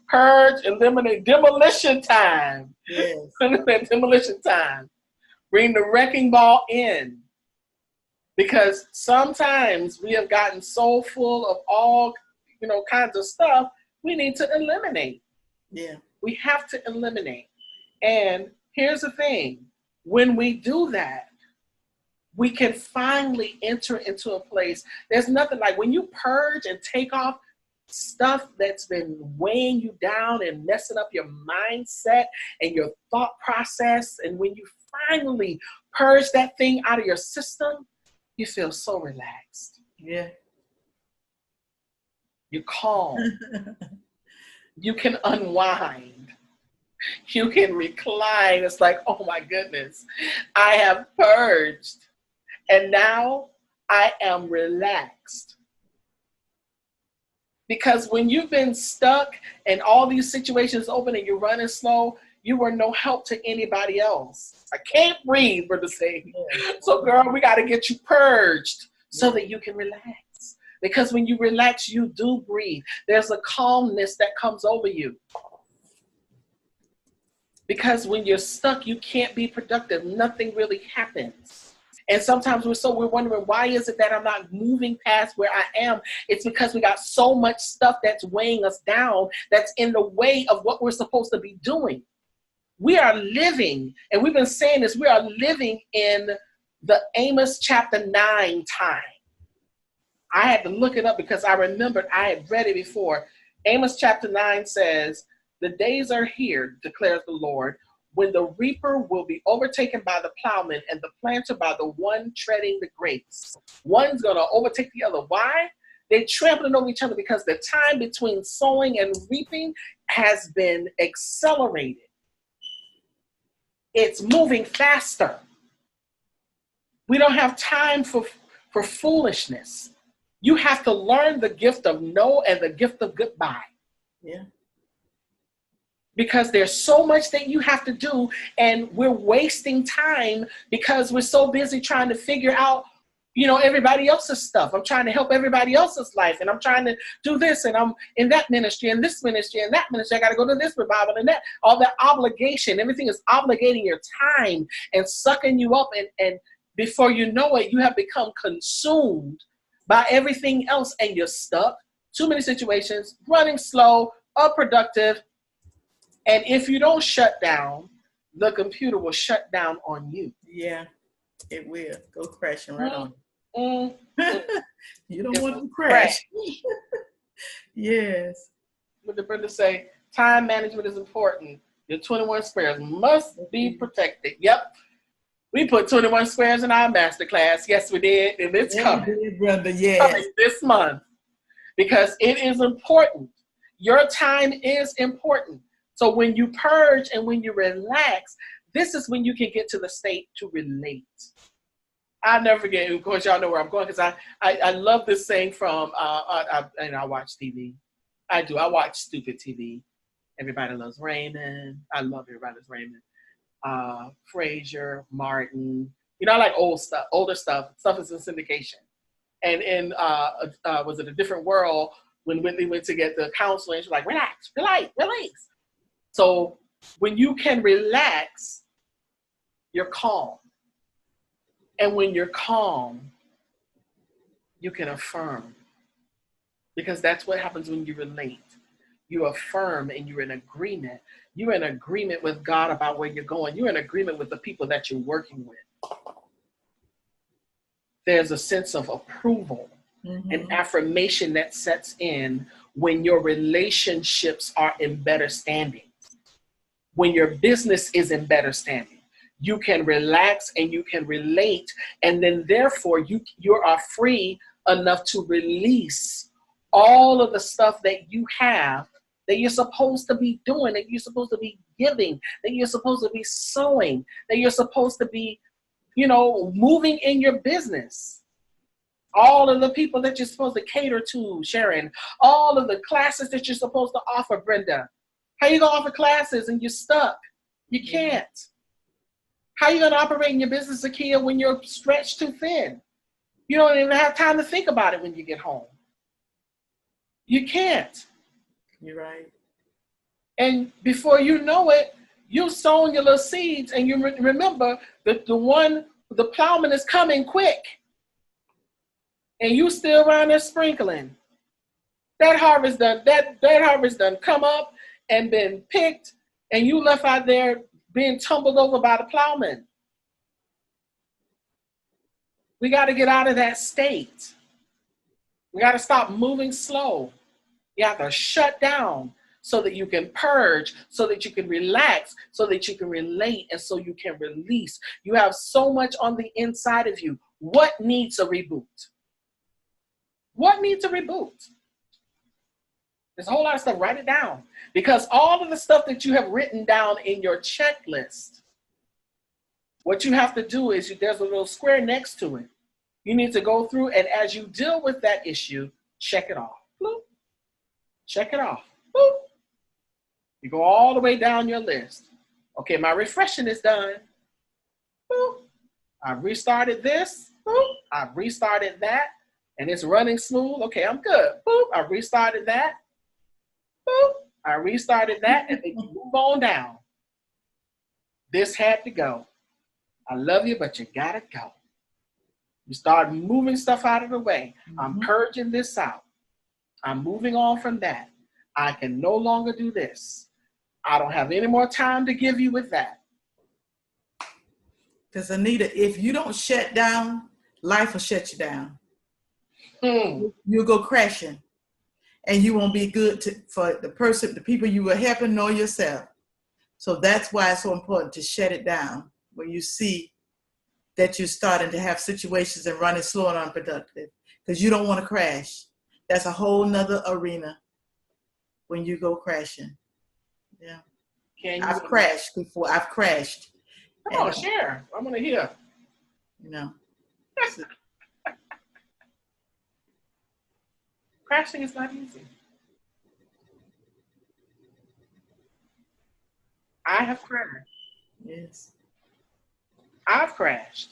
purge, eliminate, demolition time. Yes. Demolition time. Bring the wrecking ball in. Because sometimes we have gotten so full of all, kinds of stuff, we need to eliminate. Yeah. We have to eliminate. And here's the thing. When we do that, we can finally enter into a place. There's nothing like when you purge and take off stuff that's been weighing you down and messing up your mindset and your thought process. And when you finally purge that thing out of your system, you feel so relaxed. Yeah. You're calm. You can unwind. You can recline. It's like, oh my goodness, I have purged. And now I am relaxed. Because when you've been stuck and all these situations open and you're running slow, you were no help to anybody else. I can't breathe, Brother Sadie. So, girl, we got to get you purged so that you can relax. Because when you relax, you do breathe. There's a calmness that comes over you. Because when you're stuck, you can't be productive. Nothing really happens. And sometimes we're wondering, why is it that I'm not moving past where I am? It's because we got so much stuff that's weighing us down, that's in the way of what we're supposed to be doing. We are living, and we've been saying this, we are living in the Amos chapter 9 time. I had to look it up because I remembered I had read it before. Amos chapter 9 says, "The days are here, declares the Lord, when the reaper will be overtaken by the plowman and the planter by the one treading the grapes." One's going to overtake the other. Why? They're trampling over each other because the time between sowing and reaping has been accelerated. It's moving faster. We don't have time for foolishness. You have to learn the gift of no and the gift of goodbye. Yeah. Because there's so much that you have to do, and we're wasting time because we're so busy trying to figure out, everybody else's stuff. I'm trying to help everybody else's life, and I'm trying to do this, and I'm in that ministry and this ministry and that ministry. I got to go to this revival and that. All that obligation, everything is obligating your time and sucking you up, and before you know it, you have become consumed by everything else, and you're stuck. Too many situations, running slow, unproductive. And if you don't shut down, the computer will shut down on you. Yeah, it will. Go crashing right on. You don't It want to crash. Yes. What the brother say? Time management is important. Your 21 squares must be protected. Yep. We put 21 squares in our masterclass. Yes, we did. And it's coming. Brother, yes. Coming this month. Because it is important. Your time is important. So when you purge and when you relax, this is when you can get to the state to relate. I'll never forget, of course, y'all know where I'm going, because I love this saying from, and I watch TV. I do. I watch stupid TV. Everybody Loves Raymond. I love Everybody Loves Raymond. Frasier, Martin. I like older stuff. Stuff is in syndication. And in, was it A Different World, when Whitney went to get the counseling, she's like, relax. So when you can relax, you're calm. And when you're calm, you can affirm. Because that's what happens when you relate. You affirm and you're in agreement. You're in agreement with God about where you're going. You're in agreement with the people that you're working with. There's a sense of approval. an affirmation that sets in when your relationships are in better standing, when your business is in better standing. You can relax and you can relate, and then therefore you are free enough to release all of the stuff that you have that you're supposed to be doing, that you're supposed to be giving, that you're supposed to be sowing, that you're supposed to be, moving in your business. All of the people that you're supposed to cater to, Sharon, all of the classes that you're supposed to offer, Brenda. How you gonna offer classes and you're stuck? You can't. How you gonna operate in your business, Zakia, when you're stretched too thin? You don't even have time to think about it when you get home. You can't. You're right. And before you know it, you've sown your little seeds, and you remember that the plowman is coming quick, and you still around there sprinkling. That harvest done come up and been picked, and you left out there being tumbled over by the plowman. We got to get out of that state. We got to stop moving slow. You have to shut down so that you can purge, so that you can relax, so that you can relate, and so you can release. You have so much on the inside of you. What needs a reboot? What needs a reboot? There's a whole lot of stuff. Write it down. Because all of the stuff that you have written down in your checklist, what you have to do is there's a little square next to it. You need to go through, and as you deal with that issue, check it off. Bloop. Check it off. Boop. You go all the way down your list. Okay, my refreshing is done. Boop. I've restarted this. Boop. I've restarted that. And it's running smooth. Okay, I'm good. Boop. I restarted that. Boop. I restarted that. And then you move on down. This had to go. I love you, but you gotta go. You start moving stuff out of the way. I'm purging this out. I'm moving on from that. I can no longer do this. I don't have any more time to give you with that. Because Anita, if you don't shut down, life will shut you down. You'll go crashing, and you won't be good for the people you were helping, nor yourself. So that's why it's so important to shut it down when you see that you're starting to have situations and running slow and unproductive, because you don't want to crash. That's a whole nother arena when you go crashing. Yeah. I've crashed before. I've crashed. Come on, share. I'm going to hear. Crashing is not easy. I have crashed. Yes. I've crashed.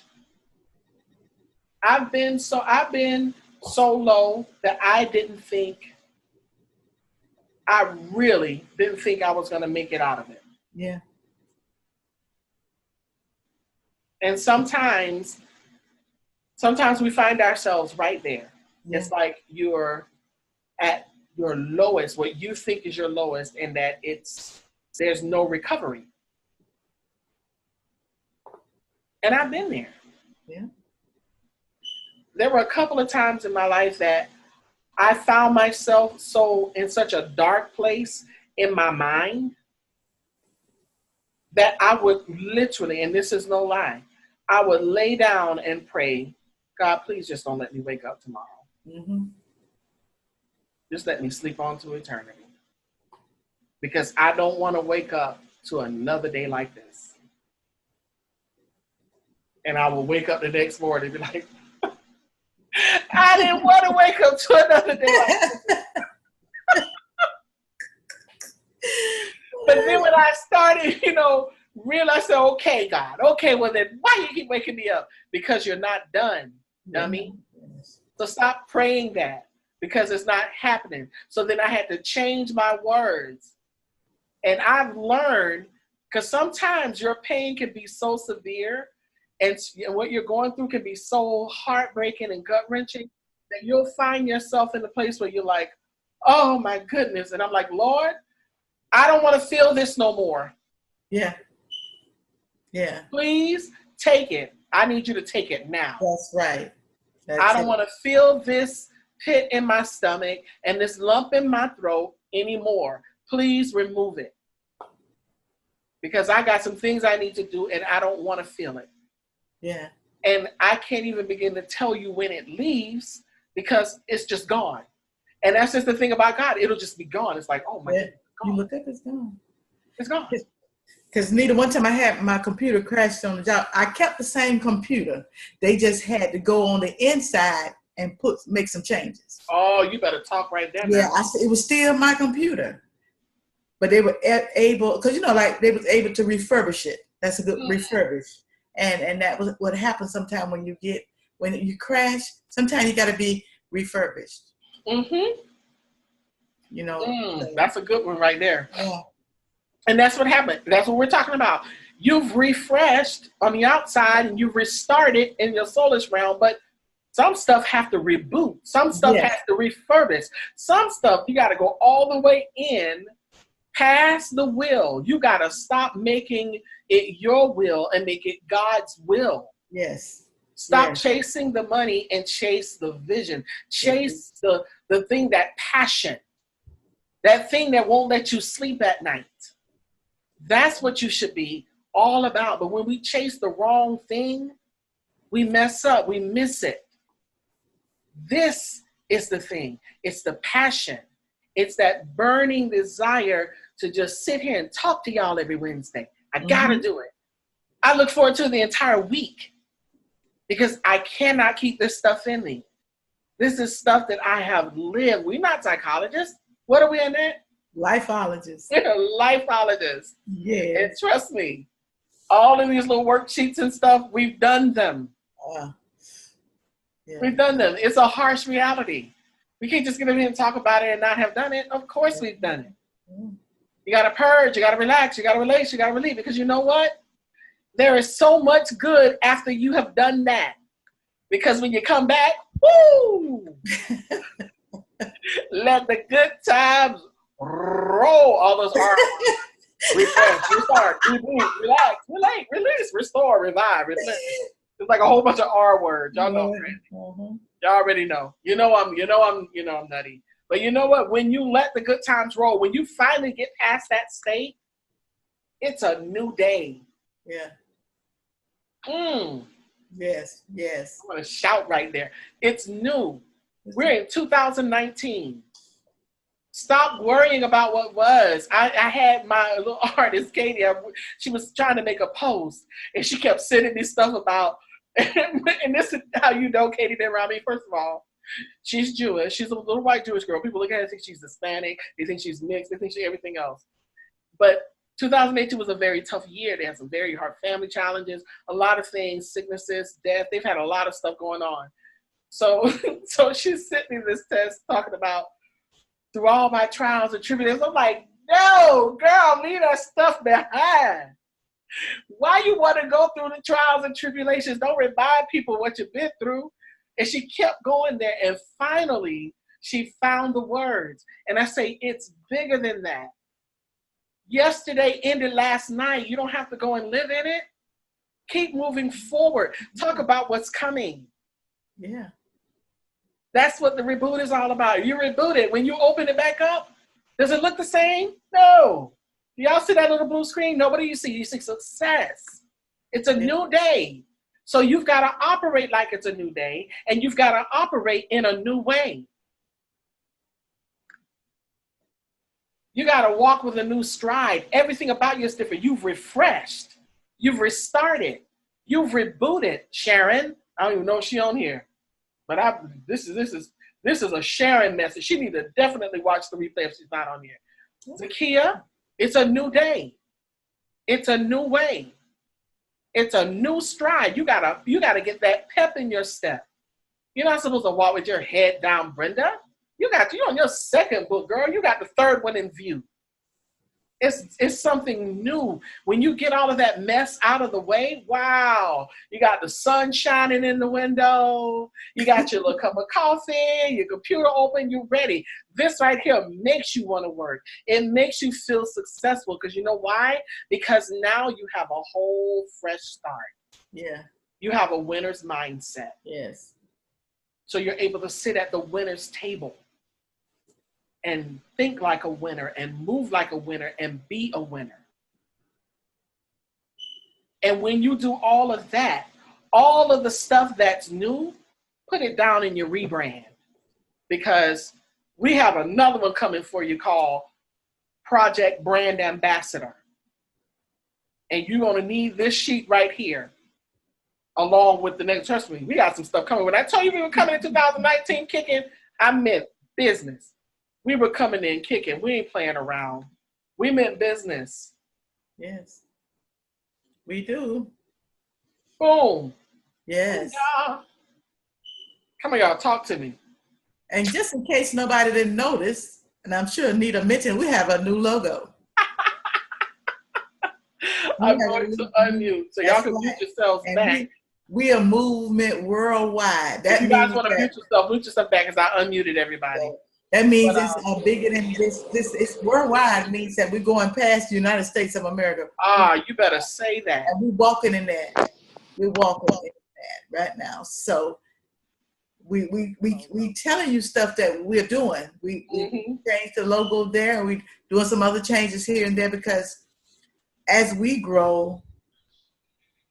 I've been so low that I really didn't think I was going to make it out of it. Yeah. And sometimes we find ourselves right there. Yeah. It's like you're at your lowest, what you think is your lowest, and that there's no recovery. And I've been there. Yeah. There were a couple of times in my life that I found myself in such a dark place in my mind that I would literally, and this is no lie, I would lay down and pray, God, please just don't let me wake up tomorrow. Just let me sleep on to eternity. Because I don't want to wake up to another day like this. And I will wake up the next morning and be like, I didn't want to wake up to another day like this. But then when I started, realize, okay, God, okay, well then why you keep waking me up? Because you're not done, dummy. So stop praying that, because it's not happening. So then I had to change my words. And I've learned, because sometimes your pain can be so severe and what you're going through can be so heartbreaking and gut-wrenching that you'll find yourself in a place where you're like, oh my goodness. And I'm like, Lord, I don't want to feel this no more. Yeah. Yeah. Please take it. I need you to take it now. That's right. I don't want to feel this pit in my stomach and this lump in my throat anymore. Please remove it. Because I got some things I need to do and I don't want to feel it. Yeah. And I can't even begin to tell you when it leaves because it's just gone. And that's just the thing about God. It'll just be gone. It's like, oh my God. You look up, it's gone. It's gone. Because Nita, one time I had my computer crashed on the job. I kept the same computer. They just had to go on the inside and make some changes. Oh, you better talk right there. Yeah, I said it was still my computer. But they were able, because like they was able to refurbish it. That's a good refurbish. And that was what happens sometimes when you crash. Sometimes you got to be refurbished. Mm-hmm. So. That's a good one right there. Yeah. And that's what happened. That's what we're talking about. You've refreshed on the outside and you've restarted in your soulish realm, but some stuff have to reboot. Some stuff has to refurbish. Some stuff you got to go all the way in past the will. You got to stop making it your will and make it God's will. Yes. Stop chasing the money and chase the vision. Chase the thing, that passion, that thing that won't let you sleep at night. That's what you should be all about. But when we chase the wrong thing, we mess up. We miss it. This is the thing. It's the passion. It's that burning desire to just sit here and talk to y'all every Wednesday. I gotta do it. I look forward to the entire week because I cannot keep this stuff in me. This is stuff that I have lived. We're not psychologists. What are we in there? Lifeologists. Lifeologists. Yeah. And trust me, all of these little worksheets and stuff, we've done them. We've done them. It's a harsh reality. We can't just get in here and talk about it and not have done it. Of course we've done it. You got to purge. You got to relax. You got to release. You got to relieve. Because you know what? There is so much good after you have done that. Because when you come back, woo! Let the good times roll. All those R. Refresh, restart, reboot, relax, relate, release, restore, revive, replenish. It's like a whole bunch of R words. Y'all know, y'all already know. I'm nutty. But you know what? When you let the good times roll, when you finally get past that state, it's a new day. Yeah. Yes. I'm going to shout right there. It's new. We're in 2019. Stop worrying about what was. I had my little artist, Katie, she was trying to make a post, and she kept sending me stuff about, and this is how you know Katie been around me. First of all, she's Jewish. She's a little white Jewish girl. People look at her and think she's Hispanic. They think she's mixed. They think she's everything else. But 2018 was a very tough year. They had some very hard family challenges, a lot of things, sicknesses, death. They've had a lot of stuff going on. So she sent me this test talking about through all my trials and tribulations. I'm like, no, girl, leave that stuff behind. Why you want to go through the trials and tribulations? Don't remind people what you've been through. And she kept going there. And finally, she found the words. And I say, it's bigger than that. Yesterday ended last night. You don't have to go and live in it. Keep moving forward. Talk about what's coming. Yeah. That's what the reboot is all about. You reboot it. When you open it back up, does it look the same? No. Y'all see that little blue screen? Nobody you see. You see success. It's a new day. So you've got to operate like it's a new day, and you've got to operate in a new way. You got to walk with a new stride. Everything about you is different. You've refreshed. You've restarted. You've rebooted. Sharon, I don't even know if she's on here. But this is a Sharon message. She needs to definitely watch the replay if she's not on here. Zakia, it's a new day. It's a new way. It's a new stride. You gotta get that pep in your step. You're not supposed to walk with your head down, Brenda. You're on your second book, girl. You got the third one in view. It's something new. When you get all of that mess out of the way, wow. You got the sun shining in the window. You got your little cup of coffee, your computer open, you're ready. This right here makes you want to work. It makes you feel successful because you know why? Because now you have a whole fresh start. Yeah. You have a winner's mindset. Yes. So you're able to sit at the winner's table and think like a winner and move like a winner and be a winner. And when you do all of that, all of the stuff that's new, put it down in your rebrand, because we have another one coming for you called Project Brand Ambassador. And you're going to need this sheet right here along with the next. Trust me, we got some stuff coming. When I told you we were coming in 2019 kicking, I meant business. We were coming in kicking. We ain't playing around. We meant business. Yes, we do. Boom. Yes. Come on, y'all, talk to me. And just in case nobody didn't notice, and I'm sure Nita mentioned, we have a new logo. I'm going to unmute so y'all can mute yourselves back. We are movement worldwide. That if you guys want to mute yourself back, because I unmuted everybody. That means it's bigger than this. It's worldwide. It means that we're going past the United States of America. You better say that. And we're walking in that. We're walking in that right now. So we telling you stuff that we're doing. We changed the logo there, and we doing some other changes here and there, because as we grow,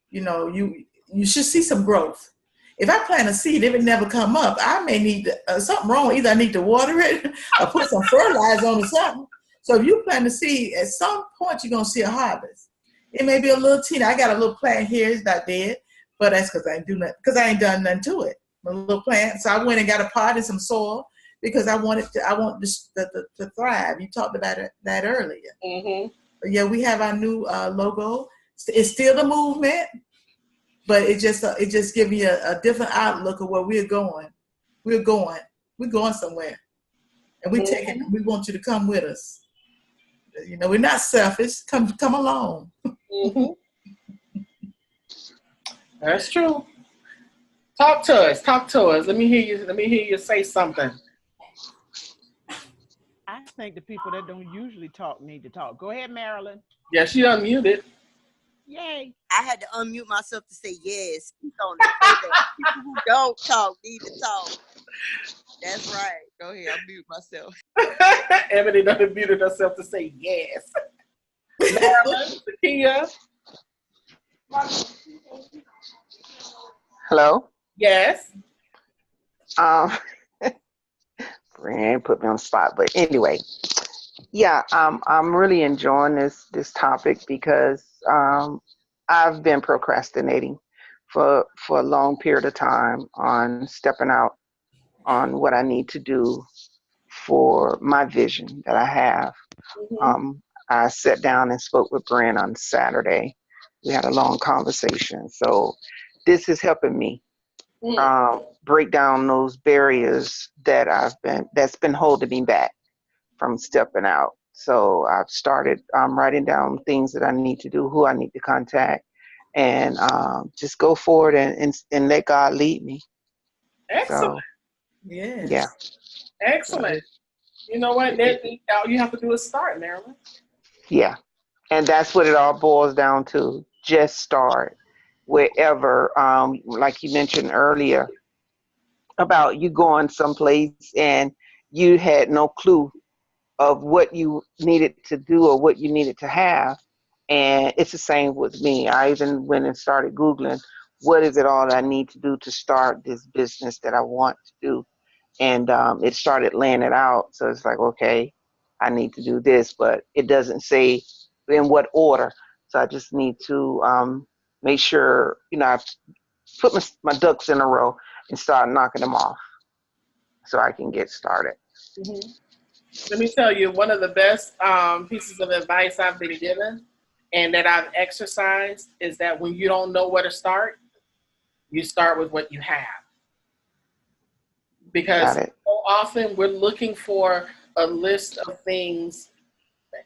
you know, you should see some growth. If I plant a seed, if it never come up, I may need something wrong. Either I need to water it or put some fertilizer on it or something. So if you plant a seed, at some point you're gonna see a harvest. It may be a little teeny. I got a little plant here, it's not dead, but that's because I ain't done nothing to it. A little plant. So I went and got a pot and some soil because I want this to thrive. You talked about that earlier. But yeah, we have our new logo. It's still the movement, but it just gives you a different outlook of where we're going. We're going somewhere, and we want you to come with us. You know, we're not selfish. Come along. That's true. Talk to us. Let me hear you say something. I think the people that don't usually talk need to talk. Go ahead, Marilyn. Yeah, she unmuted. Yay. I had to unmute myself to say yes. Speak on it. People who don't talk need to talk. That's right. Go ahead. I'll mute myself. Ebony done unmuted herself to say yes. Marilyn, Takia. Hello? Yes. Brand put me on the spot, but anyway, yeah, I'm really enjoying this topic because I've been procrastinating for a long period of time on stepping out on what I need to do for my vision that I have. I sat down and spoke with Brand on Saturday. We had a long conversation, so this is helping me break down those barriers that's been holding me back from stepping out. So I've started writing down things that I need to do, who I need to contact, and just go forward and let God lead me. Excellent. So, yeah. Excellent. You know what? All you have to do is start, Marilyn. Yeah. And that's what it all boils down to. Just start. Wherever, like you mentioned earlier, about you going someplace and you had no clue of what you needed to do or what you needed to have. And it's the same with me. I even went and started Googling, what is it all I need to do to start this business that I want to do? And it started laying it out. So it's like, okay, I need to do this, but it doesn't say in what order. So I just need to make sure, I put my ducks in a row and start knocking them off so I can get started. Let me tell you, one of the best pieces of advice I've been given and that I've exercised is that when you don't know where to start, you start with what you have. Because so often we're looking for a list of things,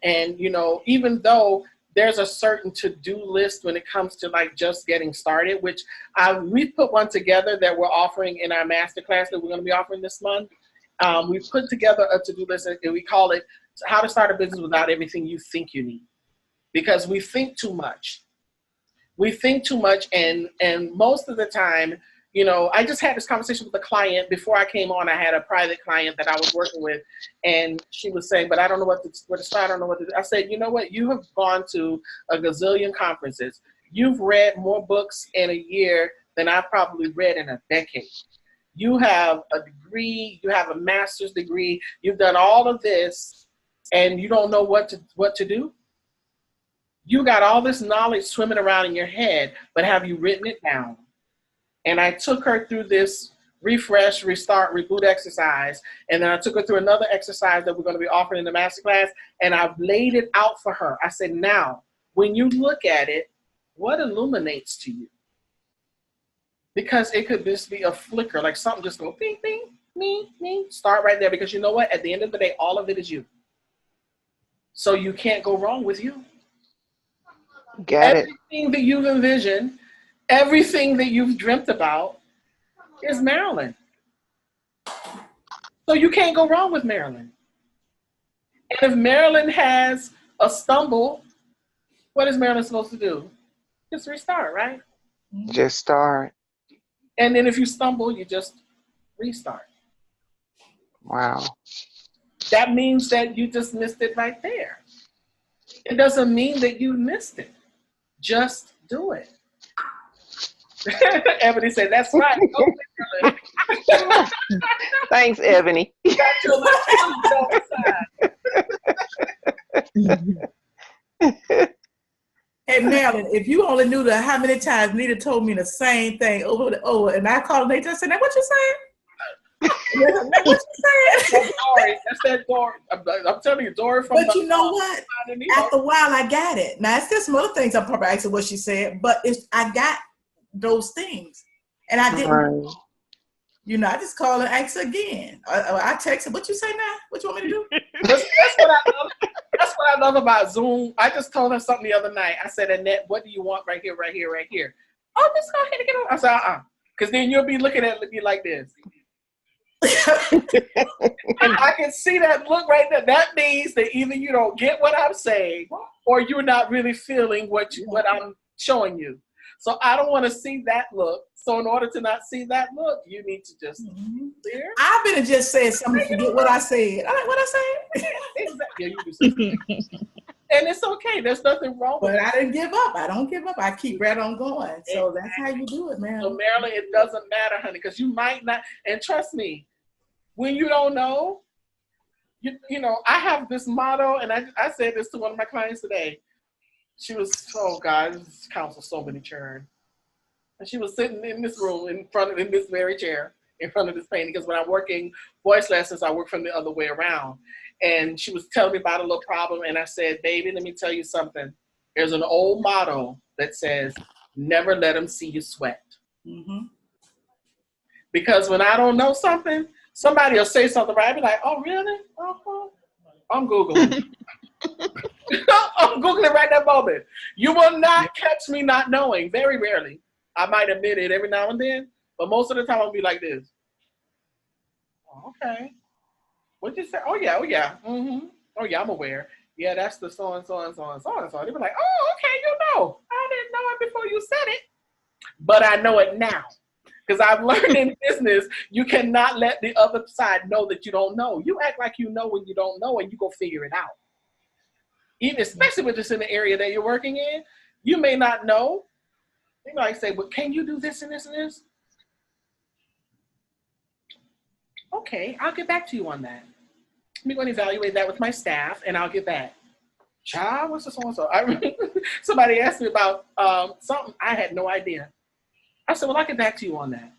and even though there's a certain to-do list when it comes to like just getting started, which we put one together that we're offering in our masterclass that we're going to be offering this month. We put together a to-do list and we call it How to Start a Business Without Everything You Think You Need. Because we think too much. We think too much, and most of the time You know, I just had this conversation with a client before I came on. I had a private client that I was working with, and she was saying, but I don't know where to start. I don't know what to do. I said, you know what? You have gone to a gazillion conferences. You've read more books in a year than I've probably read in a decade. You have a degree, you have a master's degree, you've done all of this, and you don't know what to do? You got all this knowledge swimming around in your head, but have you written it down? And I took her through this refresh, restart, reboot exercise. And then I took her through another exercise that we're going to be offering in the masterclass. And I've laid it out for her. I said, now, when you look at it, what illuminates to you? Because it could just be a flicker, like something just go bing, bing, me, me. Start right there, because you know what? At the end of the day, all of it is you. So you can't go wrong with you. Got it. Everything that you've envisioned, everything that you've dreamt about is Marilyn. So you can't go wrong with Marilyn. And if Marilyn has a stumble, what is Marilyn supposed to do? Just restart, right? Just start. And then if you stumble, you just restart. Wow. That means that you just missed it right there. It doesn't mean that you missed it. Just do it. Ebony said, that's right. Go Marilyn. Thanks, Ebony. Hey, Marilyn, if you only knew how many times Nita told me the same thing over and over, and I called Nita and said, "Now what you saying?" Now what you saying? That's that Dory. I'm telling you, Dory from. But you know what? After a while, I got it. Now, it's still some other things I'm probably asking what she said, but I got those things, and I didn't. Right. You know, I just call and ask again. I text her, what you say now? What you want me to do? That's what I love. That's what I love about Zoom. I just told her something the other night. I said, Annette, what do you want right here, right here, right here? Oh, just go ahead and get on. I said, because then you'll be looking at me like this. And I can see that look right there. That means that either you don't get what I'm saying, or you're not really feeling what I'm showing you. So I don't want to see that look. So in order to not see that look, you need to just clear. I've been just saying something to forget what I said. What I said? Exactly. Yeah, you do something. And it's okay. There's nothing wrong with it. But I didn't give up. I don't give up. I keep right on going. So that's how you do it, man. So Marilyn, it doesn't matter, honey, because you might not. And trust me, when you don't know, you know, I have this motto, and I said this to one of my clients today. She was, oh God, this counsel so many churn. And she was sitting in this room in this very chair in front of this painting, because when I'm working voice lessons, I work from the other way around. And she was telling me about a little problem, and I said, baby, let me tell you something. There's an old motto that says, never let them see you sweat. Mm-hmm. Because when I don't know something, somebody will say something right, I'll be like, oh, really? Uh-huh. I'm Googling. I'm Googling right that moment. You will not catch me not knowing, very rarely. I might admit it every now and then, but most of the time I'll be like this. Oh, okay. What'd you say? Oh, yeah. Mm-hmm. Oh, yeah, I'm aware. Yeah, that's the so-and-so and so-and-so and so. They'll be like, oh, okay, you know. I didn't know it before you said it. But I know it now. Because I've learned in business, you cannot let the other side know that you don't know. You act like you know when you don't know, and you go figure it out. Even especially with this in the area that you're working in, you may not know. They might say, well, can you do this and this and this? Okay, I'll get back to you on that. I'm going to evaluate that with my staff, and I'll get back. Child, what's the so-and-so? Somebody asked me about something. I had no idea. I said, well, I'll get back to you on that.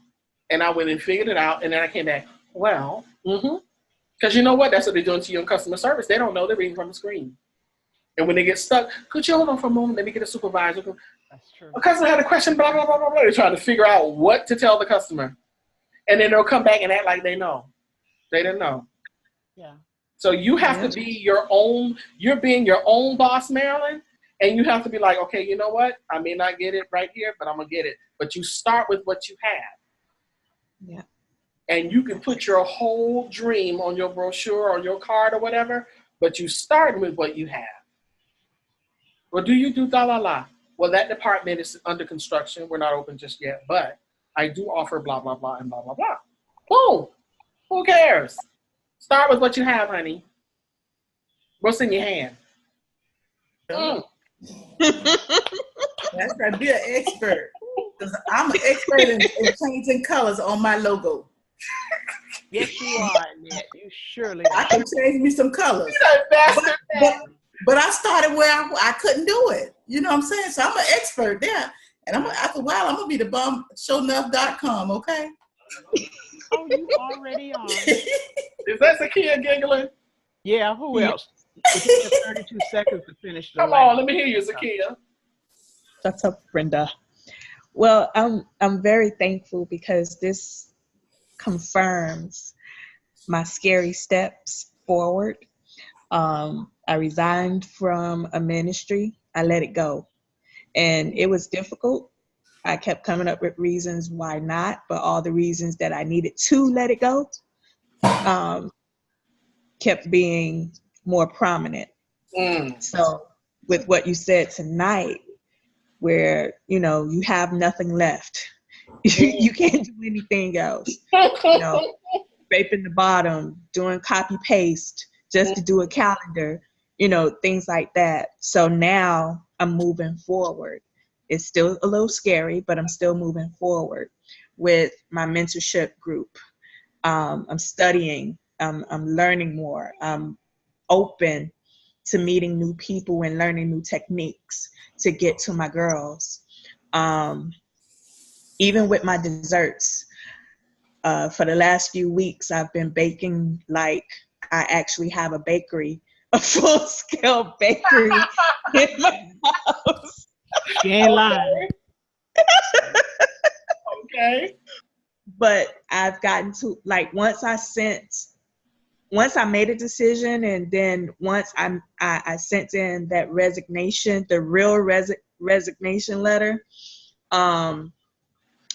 And I went and figured it out, and then I came back, well, because you know what? That's what they're doing to you in customer service. They don't know. They're reading from the screen. And when they get stuck, could you hold on for a moment? Let me get a supervisor. That's true. A customer had a question, blah, blah, blah, blah, blah. They're trying to figure out what to tell the customer. And then they'll come back and act like they know. They didn't know. Yeah. So you have to be you're being your own boss, Marilyn. And you have to be like, okay, you know what? I may not get it right here, but I'm going to get it. But you start with what you have. Yeah. And you can put your whole dream on your brochure or your card or whatever, but you start with what you have. Well, do you do la la la? Well, that department is under construction. We're not open just yet, but I do offer blah, blah, blah, and blah, blah, blah. Boom. Who cares? Start with what you have, honey. What's in your hand? Mm. That's right. Be an expert. 'Cause I'm an expert in changing colors on my logo. Yes, you are, Annette. You surely I are. can change me some colors. But I started where I couldn't do it. You know what I'm saying? So I'm an expert there. And after a while, I'm going to be the bum shownuff.com, okay? Oh, you already are. Is that Zakia giggling? Yeah, who else? It took us 32 seconds to finish the Come last. on, let me hear you, Zakia. What's up, Brenda? Well, I'm very thankful because this confirms my scary steps forward. I resigned from a ministry. I let it go. And it was difficult. I kept coming up with reasons why not, but all the reasons that I needed to let it go kept being more prominent. So with what you said tonight, where, you know, you have nothing left. You can't do anything else. You know, scraping the bottom, doing copy paste just to do a calendar, you know, things like that. So now I'm moving forward. It's still a little scary, but I'm still moving forward with my mentorship group. I'm studying, I'm learning more. I'm open to meeting new people and learning new techniques to get to my girls. Even with my desserts, for the last few weeks, I've been baking like I actually have a bakery, a full-scale bakery in my house. You ain't lying. Okay. But I've gotten to, like, once I made a decision, and then once I sent in that resignation, the real resignation letter,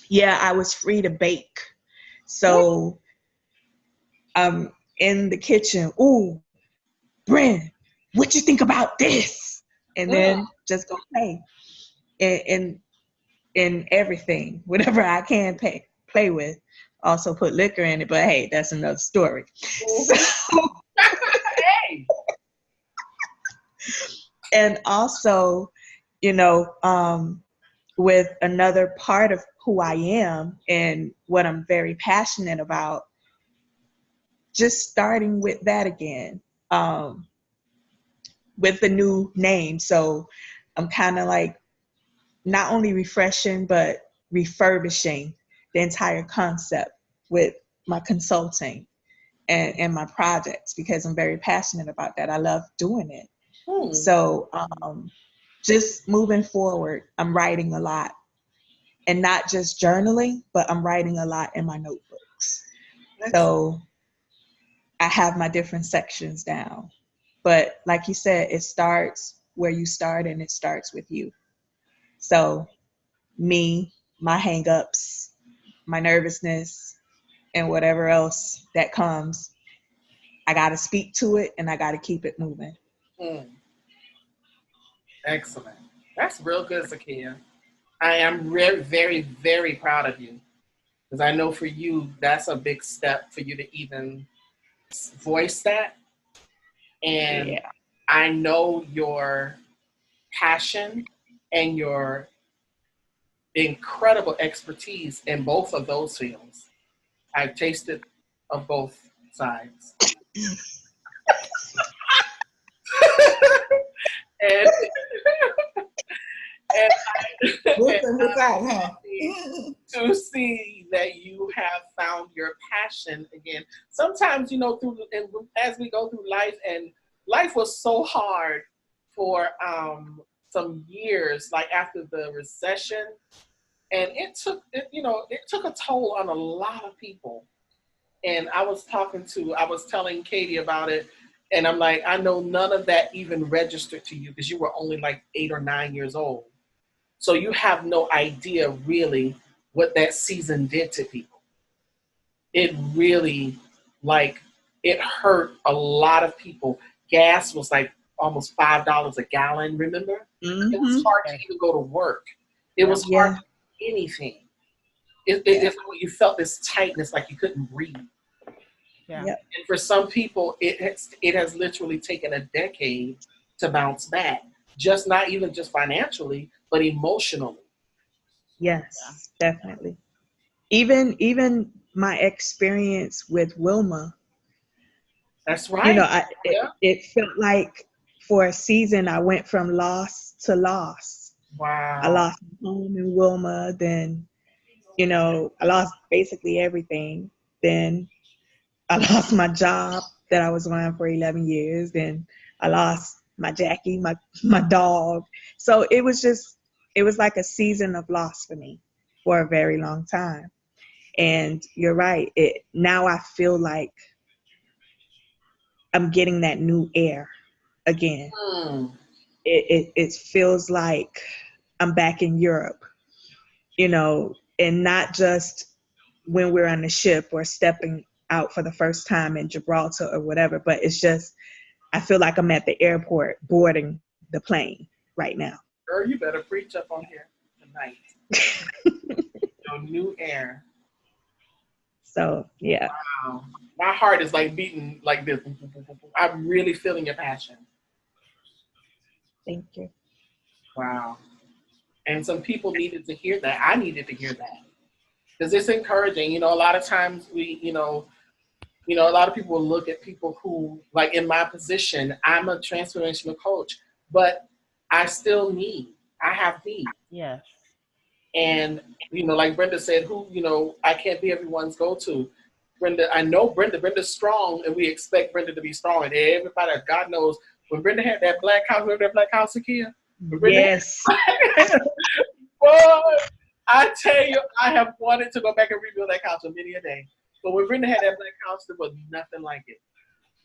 yeah, I was free to bake. So I'm in the kitchen. Ooh, Bren, what you think about this? And then just go play in everything, whatever I can play with. Also put liquor in it, but hey, that's another story. So, Hey. and also, you know, with another part of who I am and what I'm very passionate about, just starting with that again, with the new name. So I'm kind of like not only refreshing, but refurbishing the entire concept with my consulting and my projects, because I'm very passionate about that. I love doing it. So just moving forward, I'm writing a lot, and not just journaling, but I'm writing a lot in my notebooks. So I have my different sections down. But like you said, it starts where you start, and it starts with you. So me, my hangups, my nervousness, and whatever else that comes, I got to speak to it, and I got to keep it moving. Excellent. That's real good, Zakia. I am very, very proud of you, because I know for you, that's a big step for you to even voice that. And Yeah. I know your passion and your incredible expertise in both of those fields. I've tasted of both sides. and to see that you have found your passion again. Sometimes, you know, as we go through life, and life was so hard for some years, like after the recession, and it took a toll on a lot of people. And I was telling Katie about it, and I'm like, I know none of that even registered to you because you were only like 8 or 9 years old. So you have no idea really what that season did to people. It really, it hurt a lot of people. Gas was like almost $5 a gallon, remember? It was hard to even go to work. It was hard to do anything. It's when you felt this tightness, like you couldn't breathe. Yeah. Yep. And for some people, it has literally taken a decade to bounce back. Just not even just financially, but emotionally. Yes, definitely. Even my experience with Wilma, That's you know, right. Yeah. it felt like for a season I went from loss to loss. I Wow. lost my home in Wilma, then, you know, I lost basically everything. Then I lost my job that I was on for 11 years. Then I lost my Jackie, my dog. So it was like a season of loss for me for a very long time. And you're right. Now I feel like I'm getting that new air again. Hmm. It feels like I'm back in Europe, you know, and not just when we're on the ship or stepping out for the first time in Gibraltar or whatever, but it's just, I feel like I'm at the airport boarding the plane right now. Girl, you better preach up on here tonight. Your new air. So, yeah. Wow. My heart is like beating like this. I'm really feeling your passion. Thank you. Wow. And some people needed to hear that. I needed to hear that. Because it's encouraging. You know, a lot of times a lot of people will look at people who, like in my position, I'm a transformational coach, but I still I have needs. Yes. And, like Brenda said, I can't be everyone's go-to. Brenda, I know Brenda's strong, and we expect Brenda to be strong. And everybody, God knows, when Brenda had that black house, remember that black house, Sakia? Yes. Boy, I tell you, I have wanted to go back and rebuild that house for many a day. But when Brenda had that black house, there was nothing like it.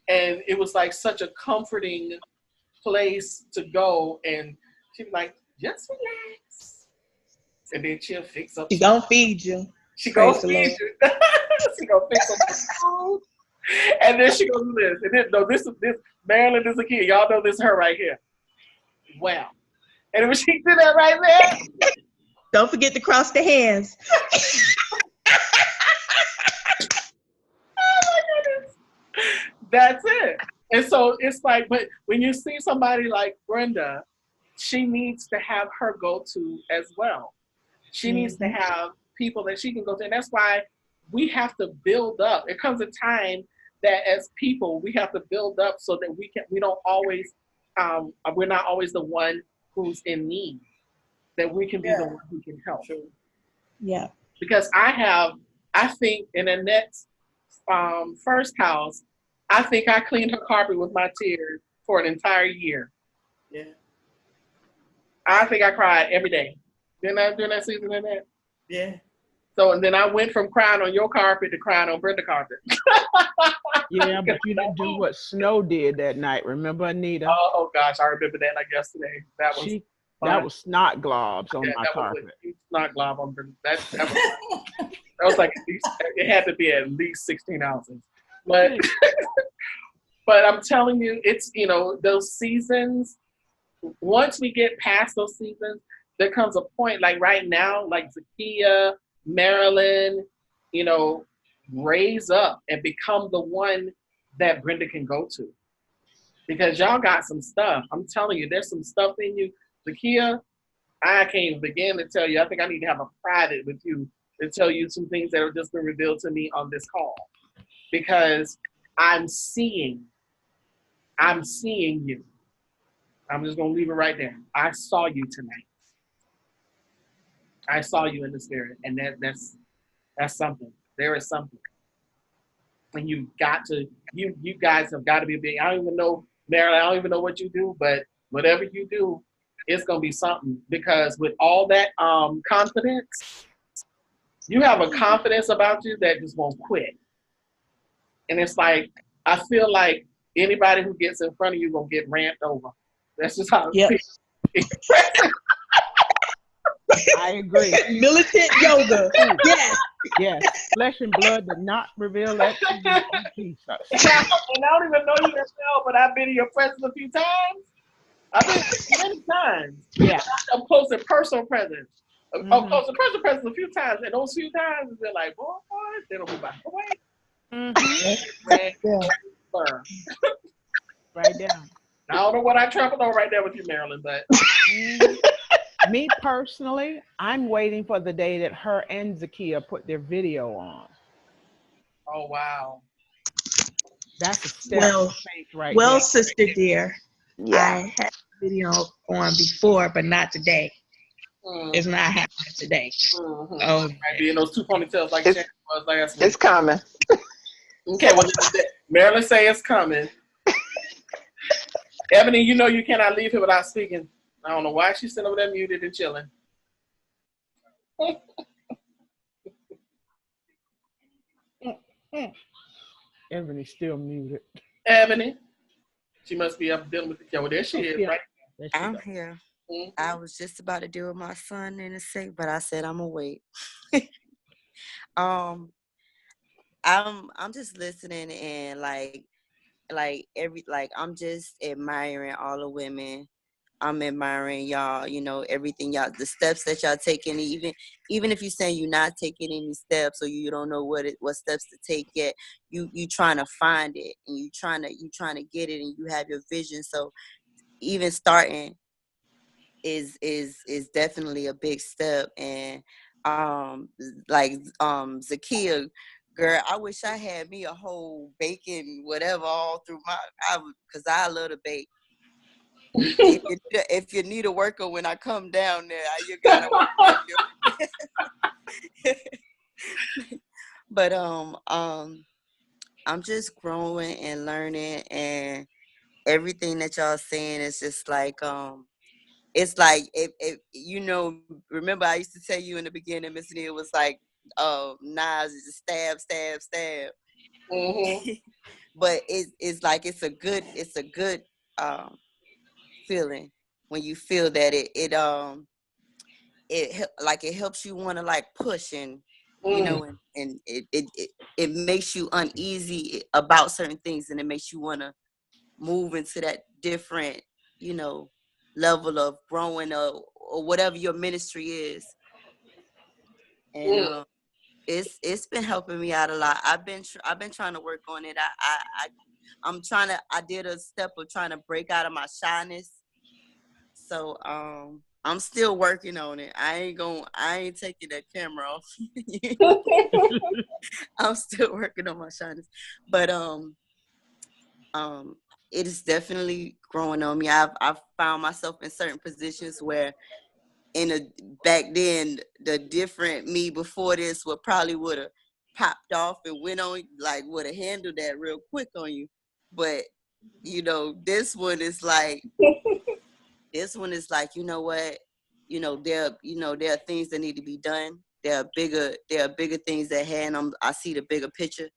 And it was like such a comforting place to go. And she'd be like, just relax. And then she'll fix up. She gonna feed you. She Praise gonna the feed Lord. you. She gonna fix up the food. And then she gonna do this. And then, no, this Marilyn is a kid. Y'all know this is her right here. Wow. And when she did that right there. Don't forget to cross the hands. Oh my goodness. That's it. And so it's like, but when you see somebody like Brenda, she needs to have her go-to as well. She needs to have people that she can go to. And that's why we have to build up. There comes a time that as people, we have to build up so that we don't always, we're not always the one who's in need, that we can be the one who can help. Yeah. Because I think in Annette's first house, I think I cleaned her carpet with my tears for an entire year. Yeah. I think I cried every day. Didn't I during that season in that? Yeah. So, and then I went from crying on your carpet to crying on Brenda's carpet. Yeah, but you didn't do what Snow did that night. Remember, Anita? Oh gosh, I remember that like yesterday. That was snot globs on my that carpet. Was a huge snot glob on Brenda. That was like it had to be at least 16 ounces. But but I'm telling you, it's those seasons. Once we get past those seasons, there comes a point like right now, like Zakia, Marilyn, raise up and become the one that Brenda can go to. Because y'all got some stuff. I'm telling you, there's some stuff in you. Zakia, I can't even begin to tell you. I think I need to have a private with you to tell you some things that have just been revealed to me on this call. Because I'm seeing you. I'm just going to leave it right there. I saw you tonight. I saw you in the spirit. And that's something. There is something. And you guys have got to be big. I don't even know, Marilyn, I don't even know what you do, but whatever you do, it's going to be something. Because with all that confidence, you have a confidence about you that just won't quit. And it's like, I feel like anybody who gets in front of you going to get ramped over. That's just how it feels. I agree. Militant yoga. Yes. Yes. Flesh and blood did not reveal that to you, Jesus. And I don't even know you yourself, but I've been in your presence a few times. I've been many times. Yeah. I'm close to personal presence. Oh, surprise, presents a few times, and those few times they're like, boy, they don't be back away. Red Yeah. fur. Right down. I don't know what I trampled on right there with you, Marilyn, but Me personally, I'm waiting for the day that her and Zakia put their video on. oh wow. That's a step of Well, faith right well, there. sister dear, Yeah. I had video on before, but not today. It's Mm-hmm. not happening today. Oh, Might be in those two ponytails like It's Shannon was last it's week. coming. Okay, well, Marilyn say it's coming. Ebony, you know you cannot leave here without speaking. I don't know why she's sitting over there muted and chilling. Ebony's still muted. Ebony, she must be up dealing with the camera. Well, there she is, Yeah. right? There she I'm goes. here. Mhm. I was just about to deal with my son in a sec, but I said I'm gonna wait. um, I'm just listening and I'm just admiring all the women. I'm admiring y'all, everything y'all, the steps that y'all taking, even if you're saying you're not taking any steps or you don't know what steps to take yet, you trying to find it and you trying to get it and you have your vision. So even starting is definitely a big step. And Zakia, girl, I wish I had me a whole bacon whatever all through because I love to bake. If you need a worker when I come down there, you gotta work with you. But I'm just growing and learning, and everything that y'all saying is just like it's like if remember I used to tell you in the beginning, Miss Neal, was like knives is just stab, stab, stab. Mm-hmm. But it's like it's a good feeling when you feel that it helps you want to like push and Mm. and it makes you uneasy about certain things, and it makes you want to move into that different level of growing or whatever your ministry is. And Mm. it's been helping me out a lot. I've been trying to work on it. I did a step of trying to break out of my shyness. So I'm still working on it. I ain't taking that camera off. I'm still working on my shyness. But um it is definitely growing on me. I've found myself in certain positions where back then the different me before this would have popped off and went on, like would have handled that real quick on you. But this one is like you know what, there are things that need to be done. There are bigger things at hand. I see the bigger picture.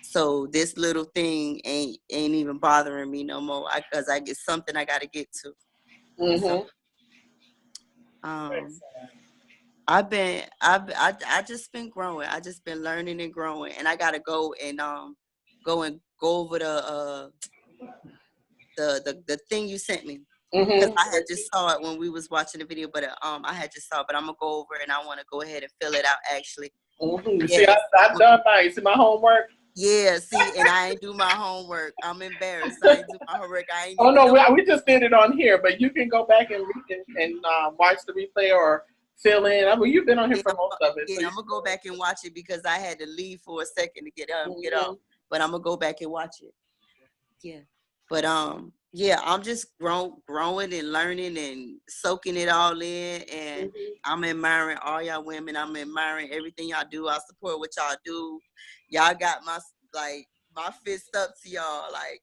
So this little thing ain't even bothering me no more, because I get something I got to get to. So Mm-hmm. um I just been growing. I just been learning and growing, and I gotta go over the thing you sent me, because Mm-hmm. I had just saw it when we was watching the video, but I had just saw it, but I'm gonna go over it and I want to go ahead and fill it out actually. Mm-hmm. See, Yes. I've done mine. You see my homework? Yeah, see, and I ain't do my homework. I'm embarrassed. I ain't do my homework. I ain't Oh even no, know. we just did it on here, but you can go back and read and watch the replay or fill in. I mean, you've been on here Yeah, for most of it, so yeah, you I'm gonna go back and watch it because I had to leave for a second to get mm-hmm. off. But I'm gonna go back and watch it. Yeah. But yeah, I'm just growing and learning and soaking it all in, and I'm admiring all y'all women. I'm admiring everything y'all do. I support what y'all do. Y'all got my fist up to y'all, like.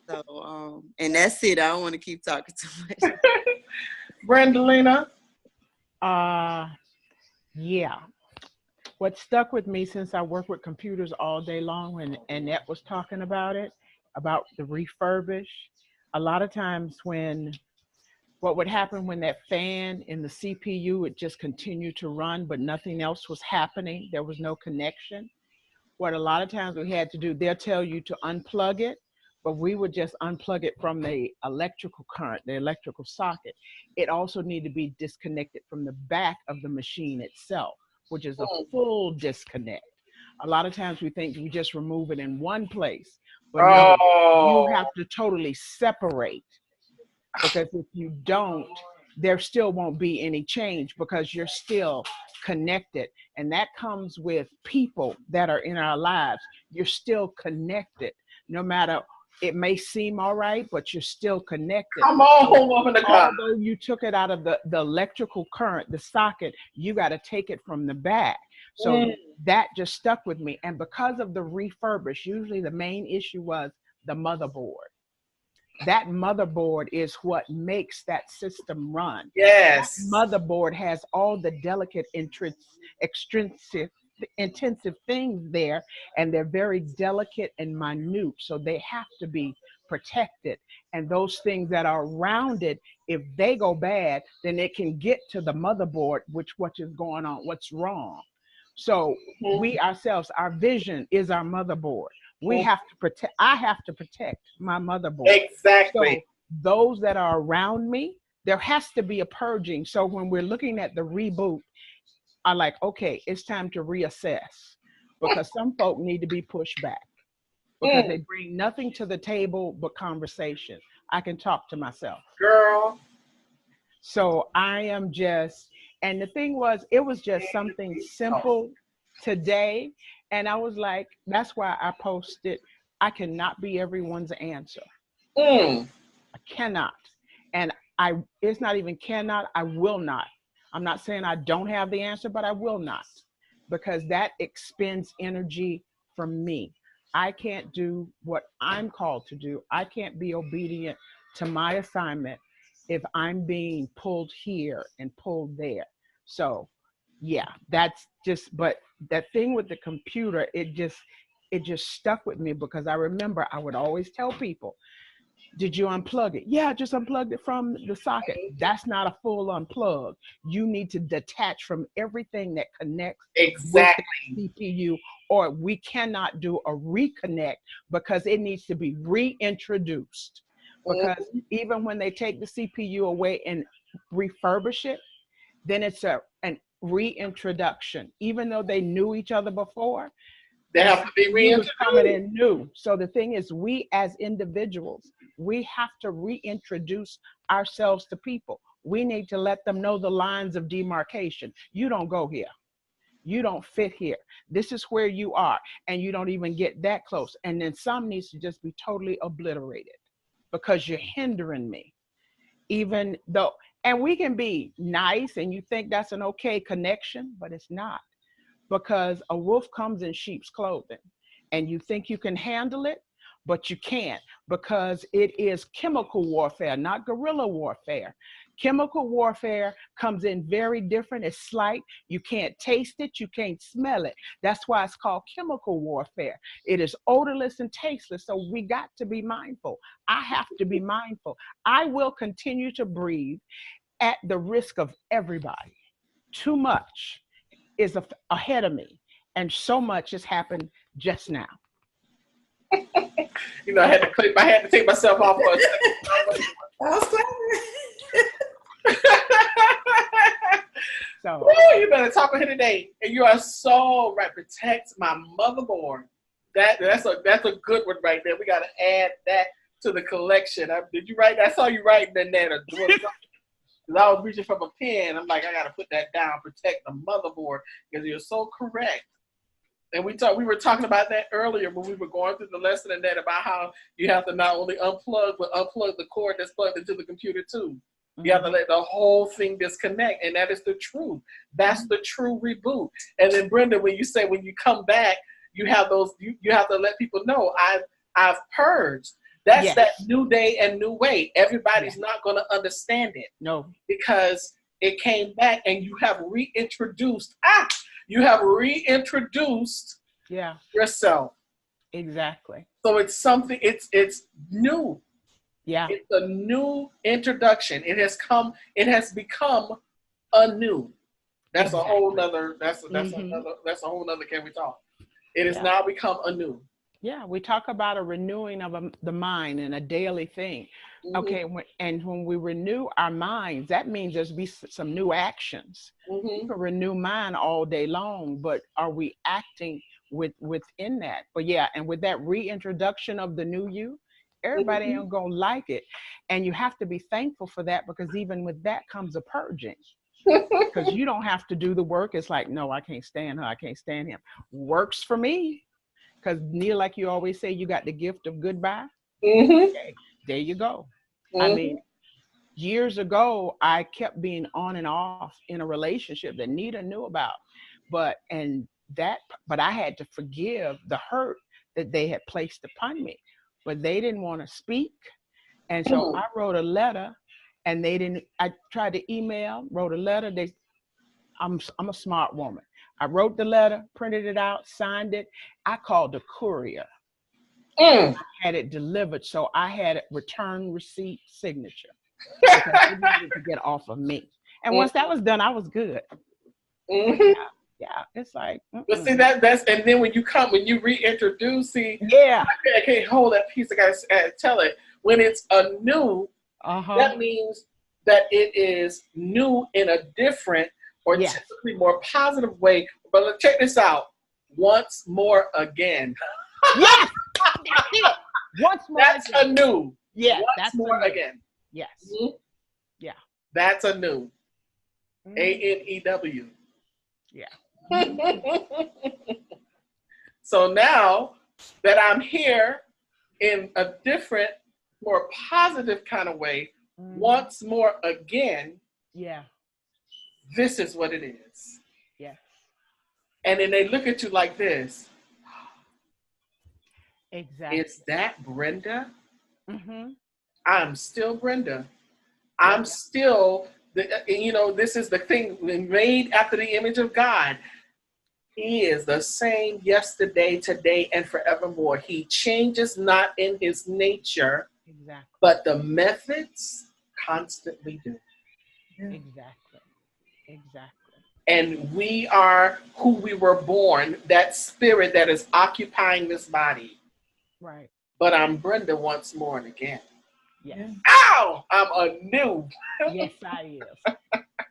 So and that's it. I don't want to keep talking too much. Brandalina. Yeah. What stuck with me, since I work with computers all day long, when Annette was talking about it, about the refurbish, a lot of times what would happen when that fan in the CPU would just continue to run, but nothing else was happening, there was no connection. What a lot of times we had to do, they'll tell you to unplug it, but we would just unplug it from the electrical current, the electrical socket. It also needed to be disconnected from the back of the machine itself, which is a full disconnect. A lot of times we think we just remove it in one place, but no, you have to totally separate, because if you don't, there still won't be any change because you're still connected. And that comes with people that are in our lives. You're still connected, no matter, it may seem all right, but you're still connected. Come on, woman of God. Although you took it out of the electrical current, the socket, you got to take it from the back. So that just stuck with me. And because of the refurbish, usually the main issue was the motherboard. That motherboard is what makes that system run. Yes. That motherboard has all the delicate, extrinsic, intensive things there, and they're very delicate and minute. So they have to be protected. And those things that are around it, if they go bad, then it can get to the motherboard, what is going on, what's wrong. So we ourselves, our vision is our motherboard. We have to protect, I have to protect my motherboard. Exactly. So those that are around me, there has to be a purging. So when we're looking at the reboot, I like, okay, it's time to reassess, because some folk need to be pushed back because they bring nothing to the table but conversation. I can talk to myself. Girl. So I am just, and the thing was, it was just something simple today. And I was like, that's why I posted, I cannot be everyone's answer. I cannot. And it's not even cannot, I will not. I'm not saying I don't have the answer, but I will not, because that expends energy from me. I can't do what I'm called to do. I can't be obedient to my assignment if I'm being pulled here and pulled there. So yeah, that's just, but that thing with the computer, it just stuck with me, because I remember I would always tell people, did you unplug it? Yeah, I just unplugged it from the socket. That's not a full unplug. You need to detach from everything that connects with the CPU, or we cannot do a reconnect, because it needs to be reintroduced. Because even when they take the CPU away and refurbish it, then it's an reintroduction. Even though they knew each other before, they have to be reintroduced. Coming in new. So the thing is, we as individuals, we have to reintroduce ourselves to people. We need to let them know the lines of demarcation. You don't go here. You don't fit here. This is where you are. And you don't even get that close. And then some needs to just be totally obliterated, because you're hindering me. Even though, and we can be nice and you think that's an okay connection, but it's not. Because a wolf comes in sheep's clothing, and you think you can handle it, but you can't, because it is chemical warfare, not guerrilla warfare. Chemical warfare comes in very different. It's slight. You can't taste it. You can't smell it. That's why it's called chemical warfare. It is odorless and tasteless. So we got to be mindful. I have to be mindful. I will continue to breathe at the risk of everybody. Too much is ahead of me, and so much has happened just now. You know, I had to take myself off for a second. So you better talk with her today, and you are so right. Protect my motherboard. That's a good one right there. We got to add that to the collection. Did you write that? I saw you writing in there. Because I was reaching from a pen. I'm like, I got to put that down, protect the motherboard, because you're so correct. And we were talking about that earlier when we were going through the lesson, and that about how you have to not only unplug, but unplug the cord that's plugged into the computer too. You have to let the whole thing disconnect, and that is the truth. That's the true reboot. And then Brenda, when you say when you come back, you have those. You have to let people know I've purged. That's that new day and new way. Everybody's not going to understand it. No, because it came back, and you have reintroduced. You have reintroduced yourself. Exactly. So it's something. It's new. Yeah. It's a new introduction. It has become anew. That's a whole nother. That's a whole nother. Can we talk? It has now become anew. Yeah, we talk about a renewing of the mind and a daily thing. Okay, when we renew our minds, that means there's be some new actions. You can renew mind all day long, but are we acting within that? But yeah, and with that reintroduction of the new you, everybody ain't gonna like it, and you have to be thankful for that, because even with that comes a purging. Because you don't have to do the work. It's like, no, I can't stand her. I can't stand him. Works for me. Because Neil, like you always say, you got the gift of goodbye. Okay, there you go. I mean, years ago, I kept being on and off in a relationship that Nita knew about. But I had to forgive the hurt that they had placed upon me. But they didn't want to speak. And so I wrote a letter, and I tried to email, wrote a letter. I'm a smart woman. I wrote the letter, printed it out, signed it. I called the courier. I had it delivered, so I had it return receipt signature, because they needed to get off of me. And once that was done, I was good. Yeah, it's like. But see, that's and then when you reintroduce, see, yeah, I can't hold that piece. I gotta tell it. When it's a new, that means that it is new in a different or typically more positive way. But let's check this out. Once more again. Yes, that's it. Once more. That's again. a new. Yeah, Once that's more again. Yes. Yeah. That's a new. ANEW. Yeah. So now that I'm here in a different, more positive kind of way, once more again. Yeah. This is what it is. Yeah. And then they look at you like this. Exactly. Is that Brenda? I'm still Brenda. I'm still, this is the thing, made after the image of God. He is the same yesterday, today, and forevermore. He changes not in his nature, but the methods constantly do. Exactly. And we are who we were born, that spirit that is occupying this body. Right. But I'm Brenda once more and again. Yes. Ow! I'm anew. Yes, I is.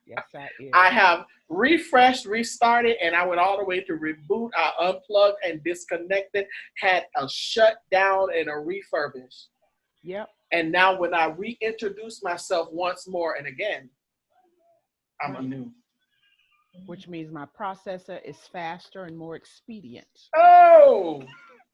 Yes, I is. I have refreshed, restarted, and I went all the way to reboot. I unplugged and disconnected, had a shutdown and a refurbish. Yep. And now when I reintroduce myself once more and again, I'm anew. Which means my processor is faster and more expedient. Oh,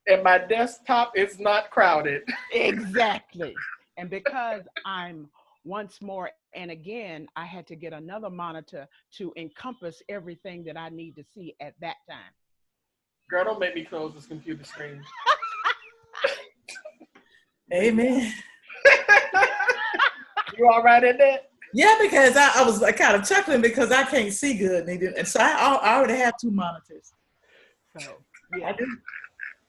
and my desktop is not crowded. Exactly. And because I'm once more and again, I had to get another monitor to encompass everything that I need to see at that time. Girl, don't make me close this computer screen. Amen. You all right in there? Yeah, because I was kind of chuckling because I can't see good, and so I already have two monitors. So yeah, I do.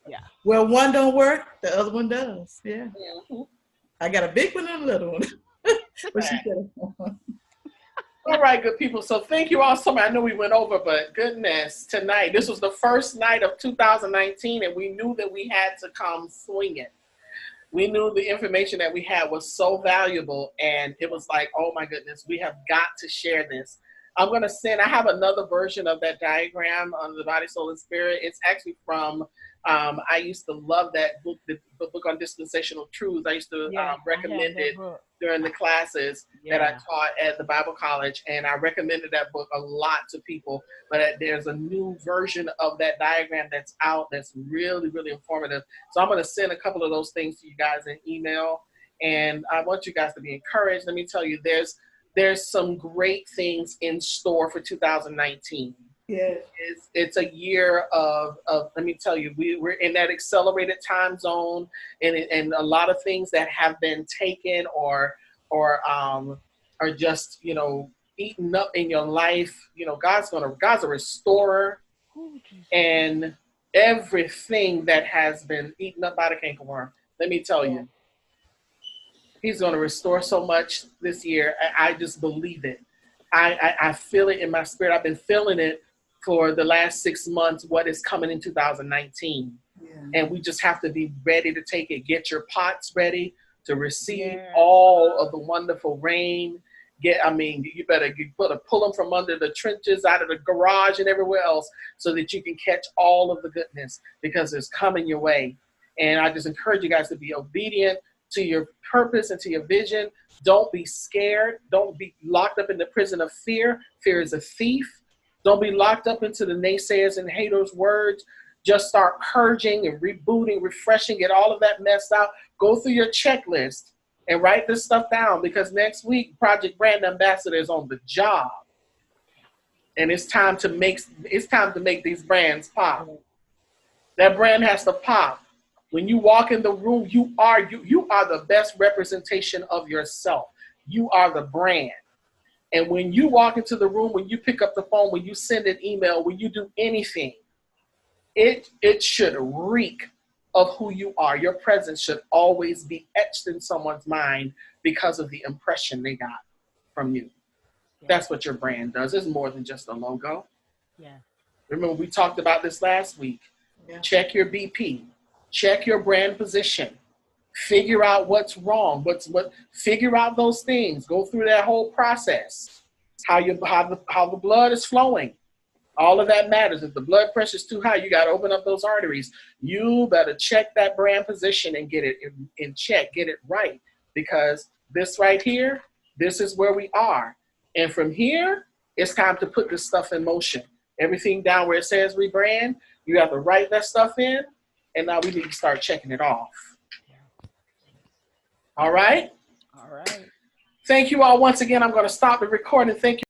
Yeah. Well, one don't work, the other one does. Yeah. I got a big one and a little one. All right, good people. So thank you all so much. I know we went over, but goodness, tonight, this was the first night of 2019, and we knew that we had to come swinging. We knew the information that we had was so valuable, and it was like, oh my goodness, we have got to share this. I'm going to send, I have another version of that diagram on the body, soul, and spirit. It's actually from, I used to love that book, the book on dispensational truths. I used to recommend it during the classes that I taught at the Bible College, and I recommended that book a lot to people. But there's a new version of that diagram that's out that's really, really informative. So I'm going to send a couple of those things to you guys in email, and I want you guys to be encouraged. Let me tell you, there's some great things in store for 2019. Yeah, it's a year of let me tell you, we're in that accelerated time zone, and a lot of things that have been taken or are just eaten up in your life. God's a restorer, and everything that has been eaten up by the cankerworm. Let me tell you. He's going to restore so much this year. I just believe it. I feel it in my spirit. I've been feeling it for the last 6 months, what is coming in 2019. And we just have to be ready to take it. Get your pots ready to receive Yeah. all of the wonderful rain. You better pull them from under the trenches, out of the garage and everywhere else, so that you can catch all of the goodness, because it's coming your way. And I just encourage you guys to be obedient to your purpose and to your vision. Don't be scared. Don't be locked up in the prison of fear. Fear is a thief. Don't be locked up into the naysayers and haters' words. Just start purging and rebooting, refreshing, get all of that messed out. Go through your checklist and write this stuff down, because next week, Project Brand Ambassador is on the job. And it's time to make these brands pop. That brand has to pop. When you walk in the room, you are the best representation of yourself. You are the brand. And when you walk into the room, when you pick up the phone, when you send an email, when you do anything, it should reek of who you are. Your presence should always be etched in someone's mind because of the impression they got from you. Yeah. That's what your brand does. It's more than just a logo. Yeah. Remember, we talked about this last week. Yeah. Check your BP. Check your brand position. Figure out what's wrong. Figure out those things. Go through that whole process. How the blood is flowing. All of that matters. If the blood pressure is too high, you got to open up those arteries. You better check that brand position and get it in check. Get it right. Because this right here, this is where we are. And from here, it's time to put this stuff in motion. Everything down where it says rebrand, you have to write that stuff in. And now we need to start checking it off. All right? All right. Thank you all once again. I'm going to stop the recording. Thank you.